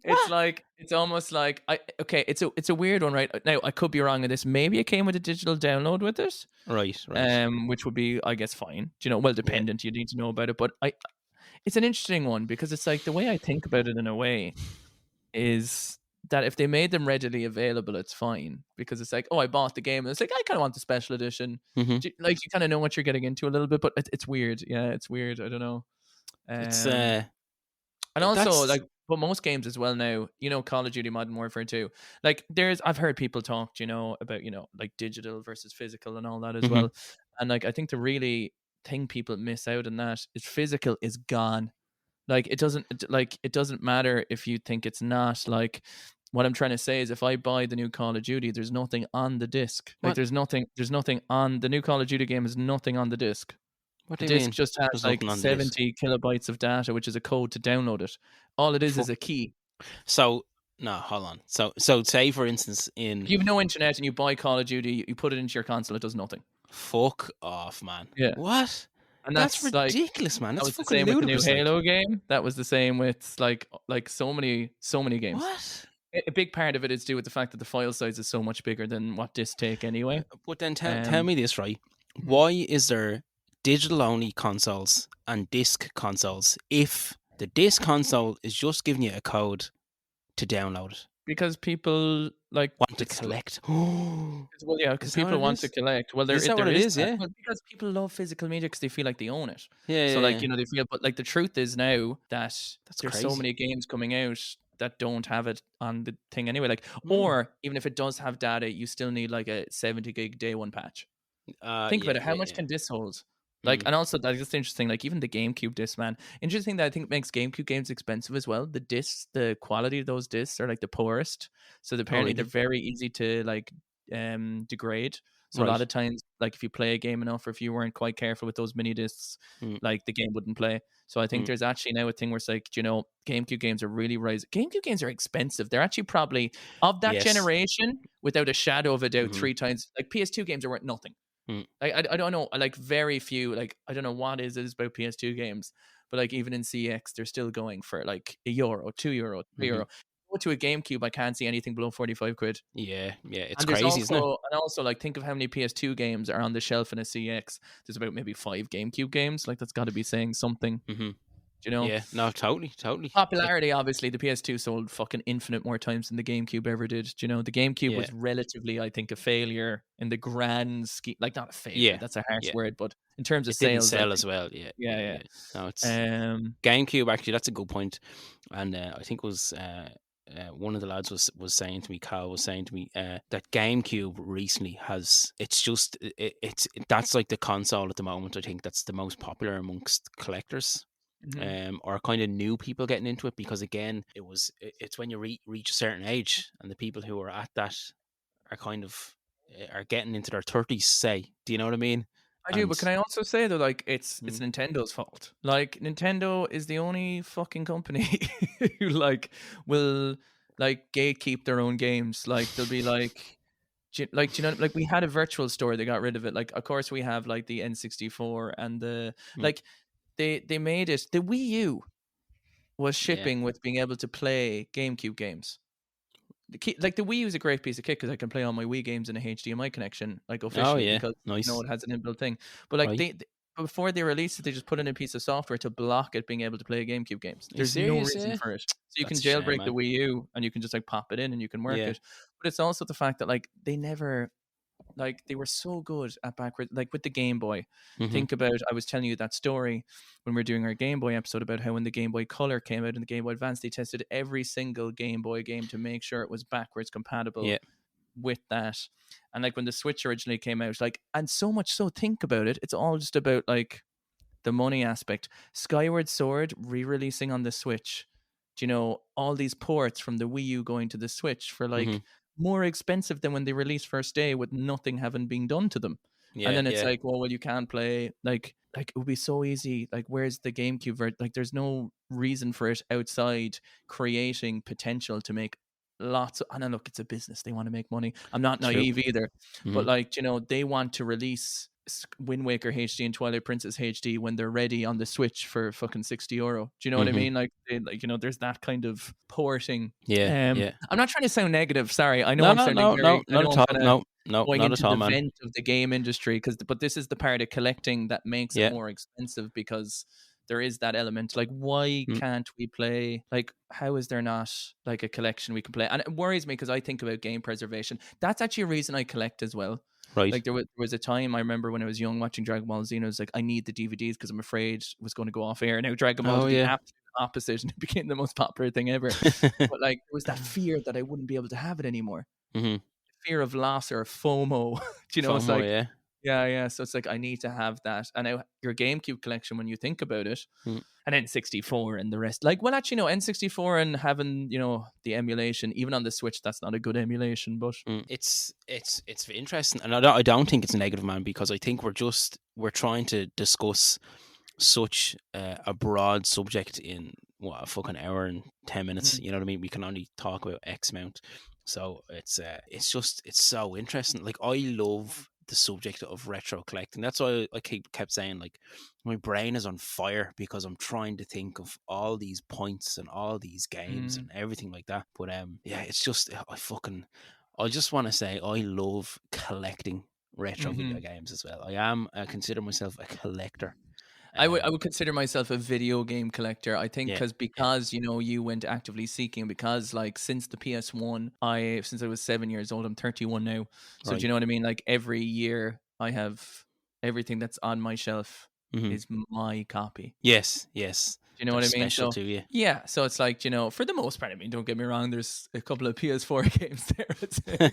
It's What? like, it's almost like, okay, it's a weird one, right? Now I could be wrong in this. Maybe it came with a digital download with it, Right. Right. which would be, I guess, fine. Well, Yeah. dependent. You need to know about it, but it's an interesting one because it's like, the way I think about it in a way is that if they made them readily available, it's fine, because it's like, oh, I bought the game, and it's like, I kind of want the special edition. Hmm. Like, you kind of know what you're getting into a little bit, but it's weird. Yeah, it's weird. I don't know. It's And also, that's like, but most games as well now, Call of Duty Modern Warfare 2. Like, I've heard people talk, about, like digital versus physical and all that as hmm well. And like, I think the really thing people miss out on that is physical is gone. Like, it doesn't matter if you think it's not. Like, what I'm trying to say is, if I buy the new Call of Duty, there's nothing on the disc. Like, what there's nothing on the new Call of Duty game. Has nothing on the disc. what The do you disc mean? just has There's like nothing on the disc. 70 kilobytes of data, which is a code to download it. All it is Fuck. a key. So no, hold on. So say for instance If in you have no internet and you buy Call of Duty, you put it into your console, it does nothing. fuck off, man. Yeah. What? And That's that's like, ridiculous, man. that That's was the fucking same with the new ludicrous. Like, Halo game. That was the same with like so many games. what? A big part of it is due with the fact that the file size is so much bigger than what discs take anyway. But then tell Um, me this, right? mhm. Why is there digital only consoles and disc consoles if the disc console is just giving you a code to download it? Because people like Want to it's collect? well, yeah, because Is that what people it want to is? collect. Well, Is that what there it is is? that. Yeah. Well, because people love physical media because they feel like they own it. Yeah, So yeah, like, yeah. they feel, but like the truth is now that That's there's so crazy. many games coming out that don't have it on the thing anyway. Like, Mm. or even if it does have data, you still need like a 70 gig day one patch. Think Yeah, about it. How yeah, much yeah. can this hold? Like, and also that's just interesting. Like, even the GameCube disc, man. Interesting that I think makes GameCube games expensive as well. The discs, the quality of those discs are like the poorest. So apparently they're really? very easy to like degrade. So a lot Right. of times, like if you play a game enough, or if you weren't quite careful with those mini discs, Mm. like the game wouldn't play. So I think Mm. there's actually now a thing where it's like, GameCube games are really rising. GameCube games are expensive. They're actually probably of that Yes. generation, without a shadow of a doubt, Mhm. 3 times. Like PS2 games are worth nothing. Mm. I don't know, like very few, like I don't know what it is about PS2 games, but like even in CX they're still going for like €1, €2, €3. Mhm. Go to a GameCube, I can't see anything below 45 quid. Yeah, yeah. It's And there's crazy, isn't it? also like, think of how many PS2 games are on the shelf in a CX. There's about maybe 5 GameCube games. Like, that's got to be saying something, Mhm. you know. Yeah. No, totally. Like, Popularity, obviously, the PS2 sold fucking infinite more times than the GameCube ever did. Do you know, the GameCube yeah. was relatively, I think, a failure in the grand scheme. Like, not a failure, Yeah. that's a harsh Yeah. word, but in terms of It didn't sales, I sell think, as well. Yeah. yeah. No, it's Um, GameCube. Actually, that's a good point. And I think it was one of the lads was saying to me, Carl was saying to me, that GameCube recently has. It's just that's like the console at the moment. I think that's the most popular amongst collectors. mhm. Or kind of new people getting into it, because again, it's when you reach a certain age, and the people who are at that are kind of are getting into their 30s, say. Do you know what I mean? I do, but And can I also say though, like, it's mm, Nintendo's fault. Like, Nintendo is the only fucking company who like will like gatekeep their own games. Like, they'll be like, do you know, like, we had a virtual store, they got rid of it. Like, of course we have like the N64 and the mm, like, they made it. The Wii U was yeah. shipping with being able to play GameCube games. Like, the Wii U is a great piece of kit because I can play all my Wii games in a HDMI connection, like, Oh officially, yeah, because nice. it has an inbuilt thing. But like, Right? before they released it, they just put in a piece of software to block it being able to play GameCube games. Are you There's no serious? reason Yeah. for it. So you can That's a shame, jailbreak the man. Wii U and you can just like pop it in and you can work Yeah. it. But it's also the fact that like they never, like, they were so good at backward, like with the Game Boy. hmm Think about, I was telling you that story when we were doing our Game Boy episode about how when the Game Boy Color came out and the Game Boy Advance, they tested every single Game Boy game to make sure it was backwards compatible Yeah. with that. And like when the Switch originally came out, like, and so much so, think about it, it's all just about like the money aspect. Skyward Sword re-releasing on the Switch, do you know, all these ports from the Wii U going to the Switch for hmm like more expensive than when they released first day, with nothing having been done to them. And Yeah. then it's Yeah. like, well, you can't play, like it would be so easy. Like, where's the GameCube like, there's no reason for it outside creating potential to make lots of, and then look, it's a business, they want to make money. I'm not True. naive either, hmm but like, you know, they want to release Wind Waker HD and Twilight Princess HD when they're ready on the Switch for fucking €60. Do you know what I hmm mean? Like, you know, there's that kind of porting. Yeah. Yeah. I'm not trying to sound negative. Sorry, I know No. I'm No. sounding No. very. No. I Not know at I'm all. kind of No. No. going Not at into all, the man. vent of the game industry, but this is the part of collecting that makes it Yeah. more expensive, because there is that element. Like, why Mm. can't we play? Like, how is there not like a collection we can play? And it worries me because I think about game preservation. That's actually a reason I collect as well. Right. Like there was a time I remember when I was young watching Dragon Ball Z, and I was like, I need the DVDs because I'm afraid it was going to go off air. Now Dragon Ball Oh did the yeah. absolute opposite, and it became the most popular thing ever. But like there was that fear that I wouldn't be able to have it anymore. Hmm. Fear of loss or FOMO. Do you know? It's FOMO, like yeah. yeah. So it's like I need to have that. And now your GameCube collection, when you think about it, Mm. and N64 and the rest. Like, well, actually, no, N64 and having the emulation, even on the Switch, that's not a good emulation. But It's interesting, and I don't think it's a negative, man, because I think we're trying to discuss such a broad subject in what, a fucking hour and 10 minutes. Mhm. You know what I mean? We can only talk about X amount, so it's so interesting. Like, I love the subject of retro collecting. That's why I kept saying, like, my brain is on fire because I'm trying to think of all these points and all these games and everything like that. But yeah, it's just I just want to say I love collecting retro video games as well. I consider myself a collector. I would consider myself a video game collector. I think Yeah, because you went actively seeking, because like since the PS1, since I was 7 years old, I'm 31 now. So do right. you know what I mean? Like every year I have everything that's on my shelf Hmm. is my copy. Yes, Do you know they're what I mean? special So to you. yeah, so it's like, for the most part, I mean, don't get me wrong, there's a couple of PS4 games there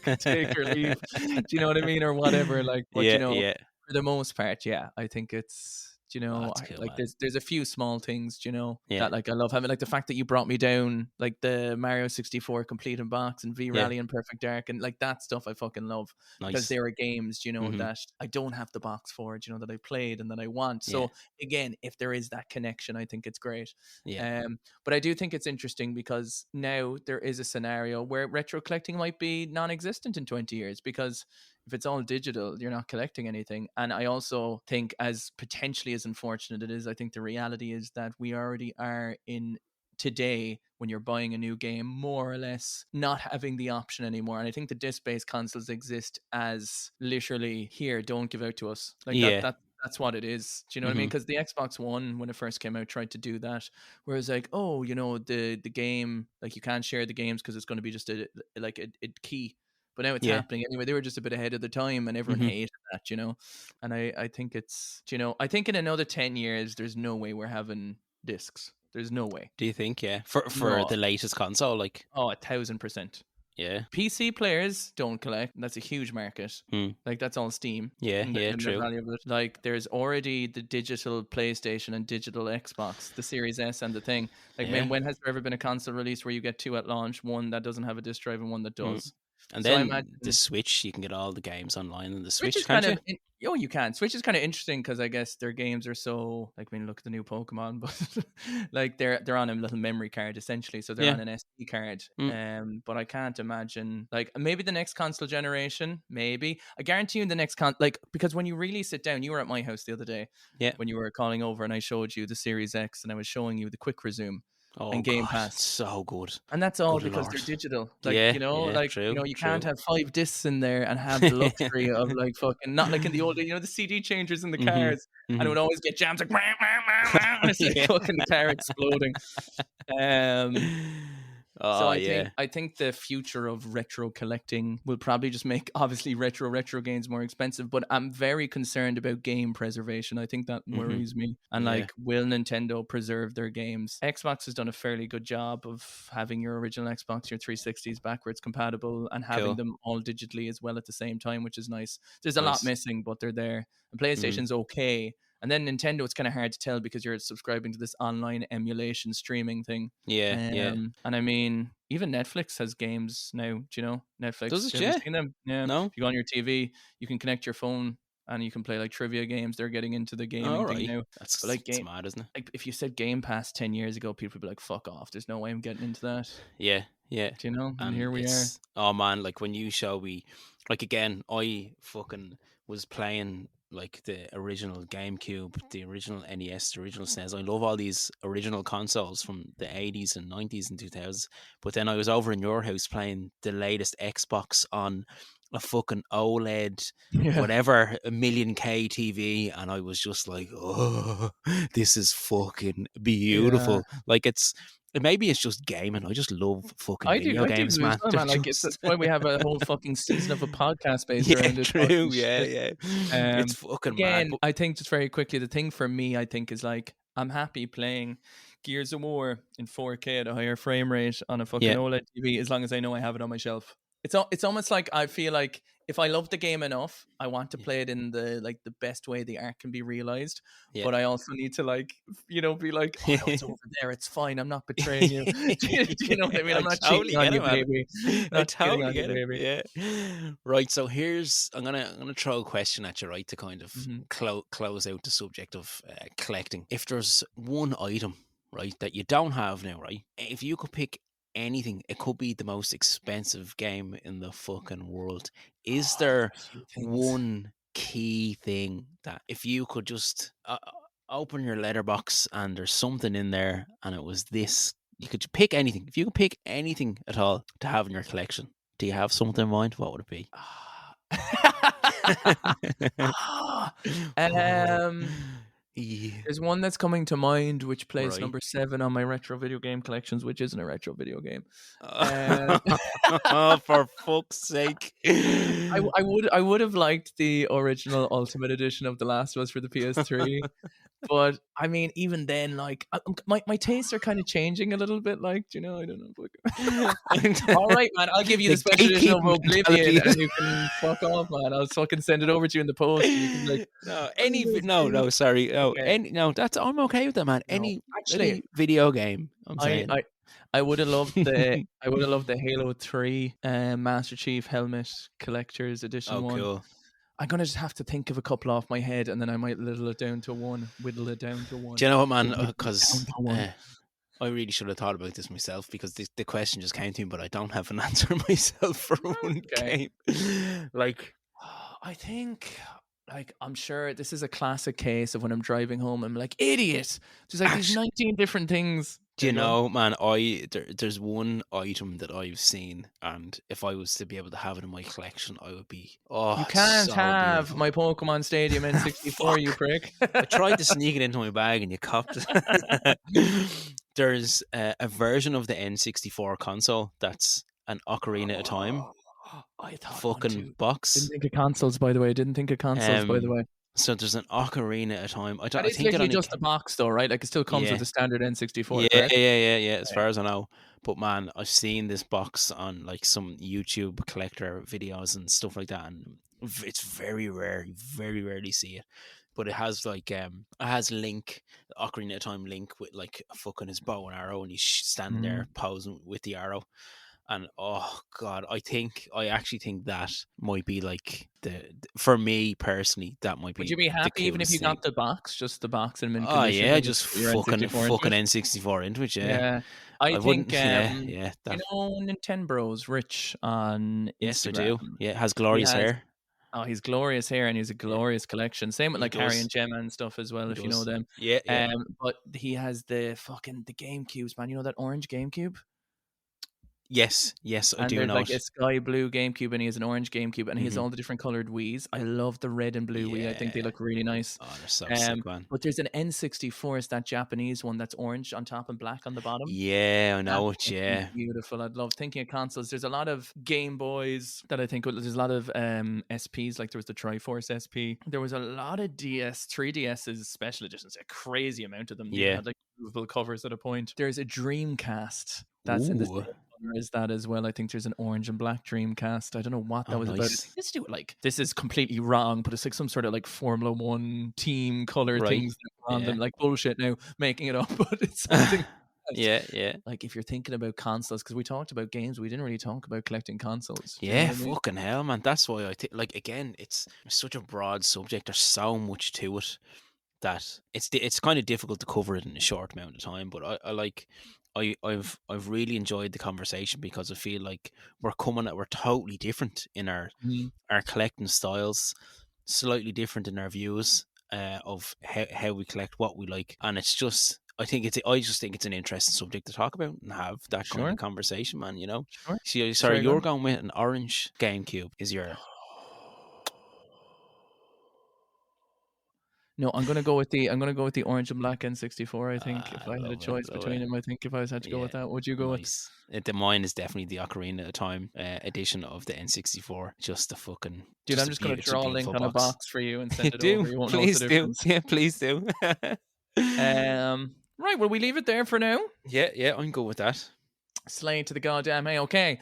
to take or leave. Do you know what I mean? Or whatever. Like, but Yeah, yeah. for the most part, yeah, I think it's Oh, that's cool, like man. there's a few small things, Yeah, that like I love having, like the fact that you brought me down like the Mario 64 complete in box and V yeah. Rally and Perfect Dark and like that stuff I fucking love, because Nice. there are games, Hmm. that I don't have the box for, that I played and that I want. Yeah, So again, if there is that connection, I think it's great. yeah. But I do think it's interesting because now there is a scenario where retro collecting might be non-existent in 20 years, because if it's all digital, you're not collecting anything. And I also think, as potentially as unfortunate it is, I think the reality is that we already are in today, when you're buying a new game, more or less not having the option anymore. And I think the disc-based consoles exist as literally, here, don't give out to us. Like Yeah. that's what it is. Do you know what I mean? Hmm. Because the Xbox One, when it first came out, tried to do that. Whereas like, oh, the game, like you can't share the games because it's going to be just a key. But now it's Yeah. happening anyway. They were just a bit ahead of the time, and everyone Hmm. hated that. And I think it's, I think in another 10 years, there's no way we're having discs. There's no way. Do you think? Yeah. For No. the latest console, like, Oh, 1,000%. yeah. PC players don't collect. That's a huge market. Hmm. Like that's all Steam. Yeah, And yeah, the true. value of it. Like there's already the digital PlayStation and digital Xbox, the Series S and the thing. Like, Yeah. man, when has there ever been a console release where you get two at launch, one that doesn't have a disc drive and one that Mm. does? And So I then the imagine Switch, you can get all the games online on the Switch Switch, is can't kind you? of you can. Switch is kind of interesting because I guess their games are so, like, I mean, look at the new Pokemon, but like they're on a little memory card essentially, so they're Yeah. on an SD card. Mm. But I can't imagine, like, maybe the next console generation, maybe. I guarantee you the next like, because when you really sit down, you were at my house the other day Yeah. when you were calling over, and I showed you the Series X, and I was showing you the quick resume Oh and Game God, Pass. it's so good. And that's all Good because Lord. they're digital. Like, Yeah, yeah, true, you can't true. have 5 discs in there and have the luxury of like fucking, not like in the old days, the CD changers in the Mhm. cars, and it Mhm. would always get jammed, like, "Wah, wah, wah, wah," and it's like Yeah. fucking the car exploding. Um, so Oh I think yeah. I think the future of retro collecting will probably just make, obviously, retro games more expensive. But I'm very concerned about game preservation. I think that Mhm. worries me. And Yeah. like, will Nintendo preserve their games? Xbox has done a fairly good job of having your original Xbox, your 360s backwards compatible, and having Cool. them all digitally as well at the same time, which is nice. There's a lot Nice. missing, but they're there. And Mhm. PlayStation's okay. And then Nintendo, it's kind of hard to tell because you're subscribing to this online emulation streaming thing. Yeah, yeah. And I mean, even Netflix has games now. Do you know Does Netflix? it? Have you Yeah. seen them? Yeah. No. If you go on your TV, you can connect your phone and you can play like trivia games. They're getting into the All gaming thing right. now. But That's like it's mad, isn't it? like if you said Game Pass 10 years ago, people would be like, "Fuck off! There's no way I'm getting into that." Yeah, yeah. Do you know? And And here we are. it's, oh man, like when you show me, like, again, I fucking was playing like the original GameCube, the original NES, the original SNES. I love all these original consoles from the 80s and 90s and 2000s. But then I was over in your house playing the latest Xbox on a fucking OLED, Yeah. whatever, a million K TV, and I was just like, oh, this is fucking Yeah. beautiful. Like maybe it's just gaming. I just love fucking I video do games, as man. well, They're man. Like that's just why we have a whole fucking season of a podcast based yeah, around it talking true. Yeah, shit. yeah. It's Um, fucking mad. again, But I think just very quickly, the thing for me, I think, is like I'm happy playing Gears of War in 4K at a higher frame rate on a fucking yeah, OLED TV as long as I know I have it on my shelf. It's almost like I feel like if I love the game enough, I want to play it in the best way the art can be realized. yeah. But I also need to like be like, oh no, it's over there. It's fine. I'm not betraying you. Do you know what I mean? I'm I not totally cheating on get you, it, man. baby. I Not cheating totally on you, get it. baby. Yeah. Right. So I'm gonna throw a question at you, right, to kind of Mhm. close out the subject of collecting. If there's one item, right, that you don't have now, right, if you could pick anything, it could be the most expensive game in the fucking world. Is Oh, there there's a few things. one key thing that if you could just open your letterbox and there's something in there and it was this, you could pick anything. If you could pick anything at all to have in your collection, do you have something in mind? What would it be? um, Yeah. there's one that's coming to mind, which plays Right. number 7 on my retro video game collections, which isn't a retro video game. Um, Oh, for fuck's sake. I would have liked the original Ultimate Edition of The Last of Us for the PS3. But I mean, even then, like my tastes are kind of changing a little bit. Like, do you know, I don't know. All right, man, I'll give you the The special edition of gatekeeping Oblivion, mentality. and you can fuck off, man. I'll fucking send it over to you in the post, and you can be like, No, "Oh, this game." no, sorry. No, Okay, that's I'm okay with that, man. no, actually, Any video game, I'm I saying. I I would have loved the Halo 3 Master Chief Helmet Collector's Edition Oh, one. cool. I'm gonna just have to think of a couple off my head, and then I might whittle it down to one. Do you know what, man? Whittle it down Because to one. I really should have thought about this myself because the question just came to me, but I don't have an answer myself for one Okay. game. Like, I think, like, I'm sure this is a classic case of when I'm driving home, I'm like, idiot. There's like these actually, 19 different things. do There you you go. know, man? There's one item that I've seen, and if I was to be able to have it in my collection, I would be You it's can't so have beautiful. my Pokemon Stadium N64, you Fuck! prick. I tried to sneak it into my bag, and you copped it. There's a version of the N64 console that's an ocarina at a time I thought one fucking too. Didn't box. think of consoles, by the way. Didn't think of consoles, by the Um, way. so there's an ocarina at a time. That I is think it literally only. just a box, though, right? Like, it still comes with Yeah, the standard N64, yeah, correct? yeah. As far as I know, but man, I've seen this box on like some YouTube collector videos and stuff like that, and it's very rare. You very rarely see it. But it has like it has Link, Ocarina of Time Link with like a fucking his bow and arrow, and he's standing there Mm. posing with the arrow. And oh god, I actually think that might be like for me personally, that might Would be you be the happy even if you coolest thing. got the box, just the box in mint Oh condition, yeah, and just just put your N64 into fucking it? N64 into it, yeah. Yeah. I I think, wouldn't yeah, you that know Nintendbros Rich on yes I Instagram? do. Yeah, it has He glorious has hair. he's glorious hair, and he's a Yeah, glorious collection. Same with he like Harry does. and Gemma and stuff as well, He if you know does. them. Yeah, yeah. But he has the GameCubes, man. You know that orange GameCube? Yes, I And do there's know like a it. sky blue GameCube, and he has an orange GameCube, and he has Hmm. all the different colored Wii's. I love the red and blue Wii. I think they Yeah. look really nice. Oh, they're so sick, man. But there's an N64, it's that Japanese one that's orange on top and black on the bottom. Yeah, I That's know it, fucking yeah. beautiful. I'd love thinking of consoles. There's a lot of Game Boys that I think there's a lot of SPs. Like there was the Triforce SP. There was a lot of 3DS's special editions. A crazy amount of them. They even Yeah. had like movable covers at a point. There's a Dreamcast that's in the Ooh. same color as that as well. I think there's an orange and black Dreamcast. I don't know what that Oh, was about. I nice. think let's do it like this is completely wrong, but it's like some sort of like Formula One team color Right. things that are on Yeah. them. Like bullshit now, making it up, but it's something. Yeah. Like if you're thinking about consoles, because we talked about games, we didn't really talk about collecting consoles. Do you know Yeah, what I mean? fucking hell, man. That's why I think, like, again, it's such a broad subject. There's so much to it that it's kind of difficult to cover it in a short amount of time. But I've really enjoyed the conversation because I feel like we're totally different in our collecting styles, slightly different in our views of how we collect, what we like, and it's just. I just think it's an interesting subject to talk about and have that kind Sure, of conversation, man. You know. sure. So, It's sorry, very you're good. going with an orange GameCube. Is your Oh, No, I'm gonna go with the orange and black N64. I think if I had a Love choice it, love between it. them, I think if I had to go Yeah, with that, would you go with? nice. Mine is definitely the Ocarina of Time edition of the N64. Dude, I'm just gonna It's a draw a link beautiful on a box. box for you and You send it over. do, You won't notice the please do. difference. Yeah, please do. Right, will we leave it there for now? Yeah, I'm good with that. Slay to the goddamn hey. Okay.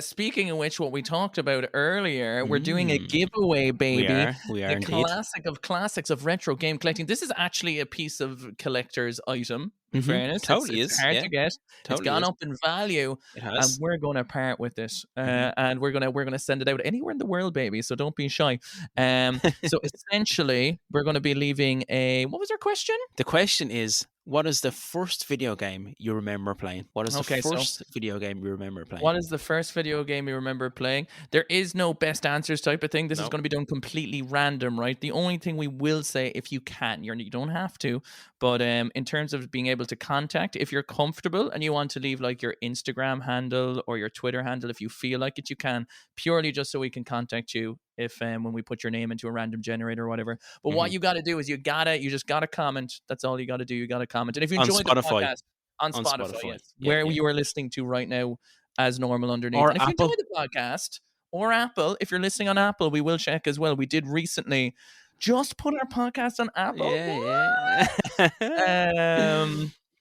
Speaking of which, what we talked about earlier, we're doing a giveaway, baby. We are The indeed. classic of classics of retro game collecting. This is actually a piece of collector's item. In fairness, Totally it's is. hard Yeah, to get. It's totally gone is. up in value, It and has. we're going to part with this. And we're gonna send it out anywhere in the world, baby. So don't be shy. So essentially, we're going to be leaving a. What was our question? The question is, what is the first video game you remember playing? What is the Okay, so first video game you remember playing? what is the first video game you remember playing? There is no best answers type of thing. This is No. going to be done completely random, right? The only thing we will say, if you can, you don't have to, but in terms of being able to contact, if you're comfortable and you want to leave like your Instagram handle or your Twitter handle, if you feel like it, you can, purely just so we can contact you if when we put your name into a random generator or whatever. But what you got to do is you just gotta comment. That's all you got to do. You got to comment. And if you On enjoy the Spotify. podcast on On Spotify, Spotify. yes, Yeah, where yeah. you are listening to right now as normal underneath. Or And if you Apple. enjoy the podcast or Apple, if you're listening on Apple, we will check as well. We did recently just put our podcast on Apple. Yeah.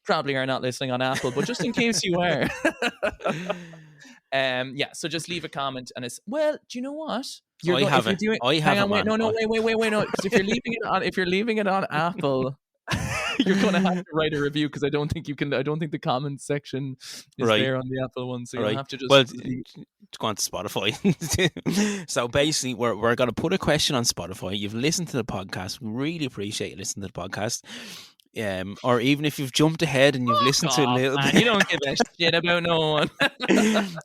Probably are not listening on Apple, but just in case you are. Yeah, so just leave a comment and it's well, do you know what? I have it, no, because if you're leaving it on Apple, you're gonna have to write a review because I don't think the comment section is Right. there on the Apple one, so you'll have to just go on to Spotify. So basically, we're going to put a question on Spotify. You've listened to the podcast. We really appreciate you listening to the podcast. Or even if you've jumped ahead and you've listened to a little bit. You don't give a shit about no one.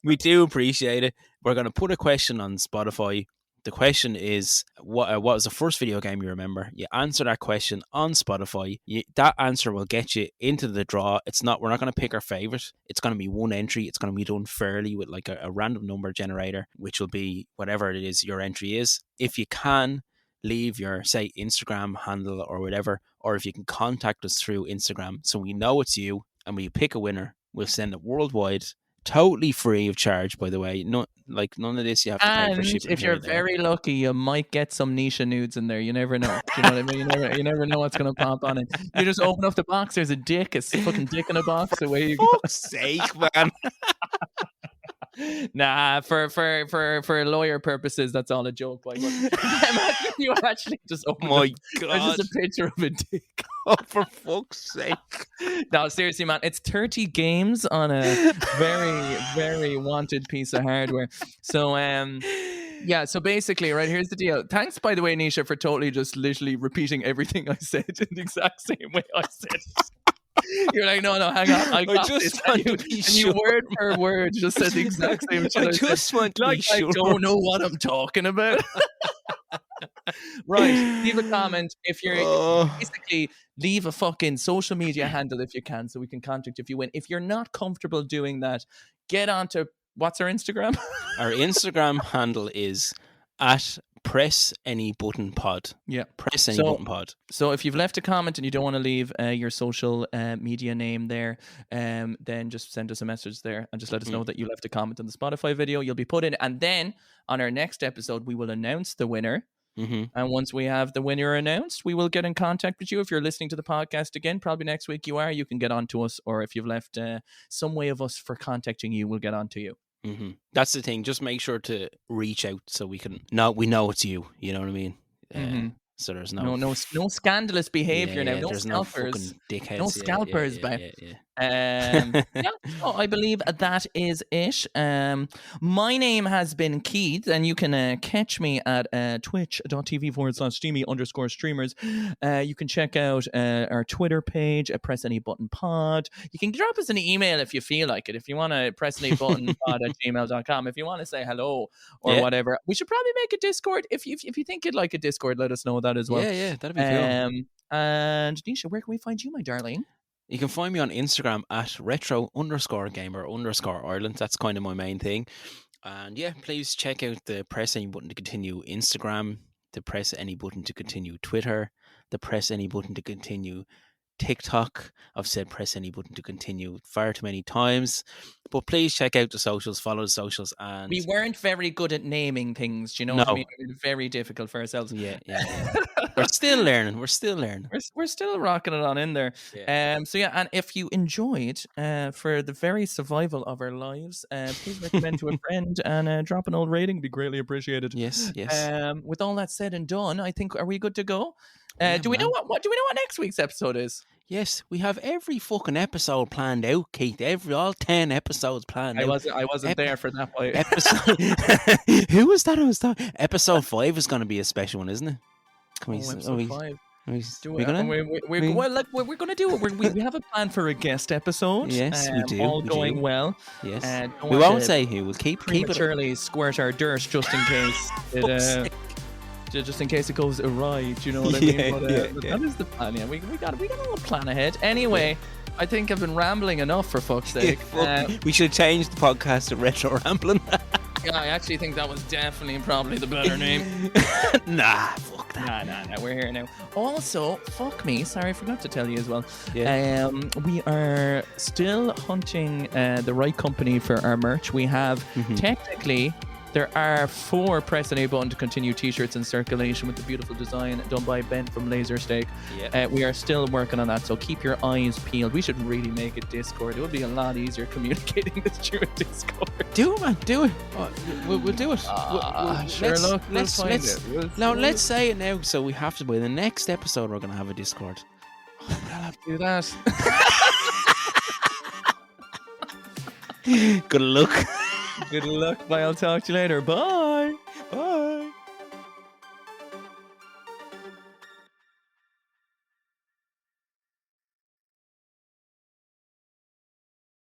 We do appreciate it. We're going to put a question on Spotify. The question is, what was the first video game you remember? You answer that question on Spotify. That answer will get you into the draw. We're not going to pick our favorite. It's going to be one entry. It's going to be done fairly with like a random number generator, which will be whatever it is your entry is. If you can, leave your, say, Instagram handle or whatever, or if you can contact us through Instagram so we know it's you and we pick a winner, we'll send it worldwide. Totally free of charge, by the way. None of this you have to pay for shipping. And if you're very lucky, you might get some Nisha nudes in there. You never know. Do you know what I mean? You never know what's going to pop on it. You just open up the box. There's a fucking dick in a box. For away you go. Fuck's sake, man. Nah, for lawyer purposes, that's all a joke. Like, imagine you actually just open. My God, there's just a picture of a dick. Oh, for fuck's sake! No, seriously, man, it's 30 games on a very, very wanted piece of hardware. So, yeah. So basically, right, here's the deal. Thanks, by the way, Nisha, for totally just literally repeating everything I said in the exact same way I said it. You're like, no, hang on. I just want to be sure. You word per word just said the exact same shit. I just want to be sure. I don't know what I'm talking about. Right. Leave a comment if you're basically leave a fucking social media handle if you can so we can contact you if you win. If you're not comfortable doing that, get onto what's our Instagram? Our Instagram handle is at Press Any Button Pod. Yeah. Press Any Button Pod. So if you've left a comment and you don't want to leave your social media name there, then just send us a message there and just let us know that you left a comment on the Spotify video. You'll be put in. And then on our next episode, we will announce the winner. And once we have the winner announced, we will get in contact with you. If you're listening to the podcast again, probably next week you can get on to us. Or if you've left some way of us for contacting you, we'll get on to you. That's the thing. Just make sure to reach out so we know it's you. You know what I mean? So there's no scandalous behavior now. No there's scalpers. No fucking dickheads. No scalpers, so I believe that is it. My name has been Keith, and you can catch me at twitch.tv/Steamy_streamers. You can check out our Twitter page at Press Any Button Pod. You can drop us an email if you feel like it. If you want to press any button pod at gmail.com. If you want to say hello or whatever. We should probably make a Discord. If you think you'd like a Discord, let us know that as well. Yeah, that'd be cool. And Nisha, where can we find you, my darling? You can find me on Instagram at retro_gamer_Ireland. That's kind of my main thing. And yeah, please check out the Press Any Button to Continue Instagram, the Press Any Button to Continue Twitter, the press any button to continue. TikTok, I've said press any button to continue far too many times. But please check out the socials, follow the socials, and We weren't very good at naming things. Do you know what I No. mean? It was very difficult for ourselves. yeah. We're still learning. We're still learning. We're still rocking it on in there. So yeah, and if you enjoyed for the very survival of our lives, please recommend to a friend and drop an old rating. Be greatly appreciated. Yes. With all that said and done, I think are we good to go? Yeah, do we know man. what do we know what next week's episode is? Yes, we have every fucking episode planned out, Keith. All 10 episodes planned I out. wasn't there for that point. Episode. Who was that? I was talking. Episode 5 is going to be a special one, isn't it? Episode 5. We're gonna do it. We have a plan for a guest episode. Yes, we do. All going well. Yes. We won't say who. We'll keep it. Prematurely squirt our dirt just in case. Just in case it goes awry. Do you know what I mean? But that is the plan. Yeah, we got a little plan ahead. Anyway, I think I've been rambling enough for fuck's sake. We should change the podcast to Retro Rambling. Yeah, I actually think that was definitely probably the better name. Nah, fuck that. Nah, we're here now. Also, fuck me, sorry, I forgot to tell you as well. Yeah. We are still hunting the right company for our merch. We have technically, there are 4 Press Any Button to Continue t-shirts in circulation with the beautiful design done by Ben from Laser Steak. We are still working on that, so keep your eyes peeled. We should really make a Discord. It would be a lot easier communicating this through a Discord. Do it, man. Do it. We'll do it. Sure, look, let's find it. Let's say it now. So we have to. By the next episode, we're going to have a Discord. I'll have to do that. Good luck. Good luck. Bye. I'll talk to you later. Bye.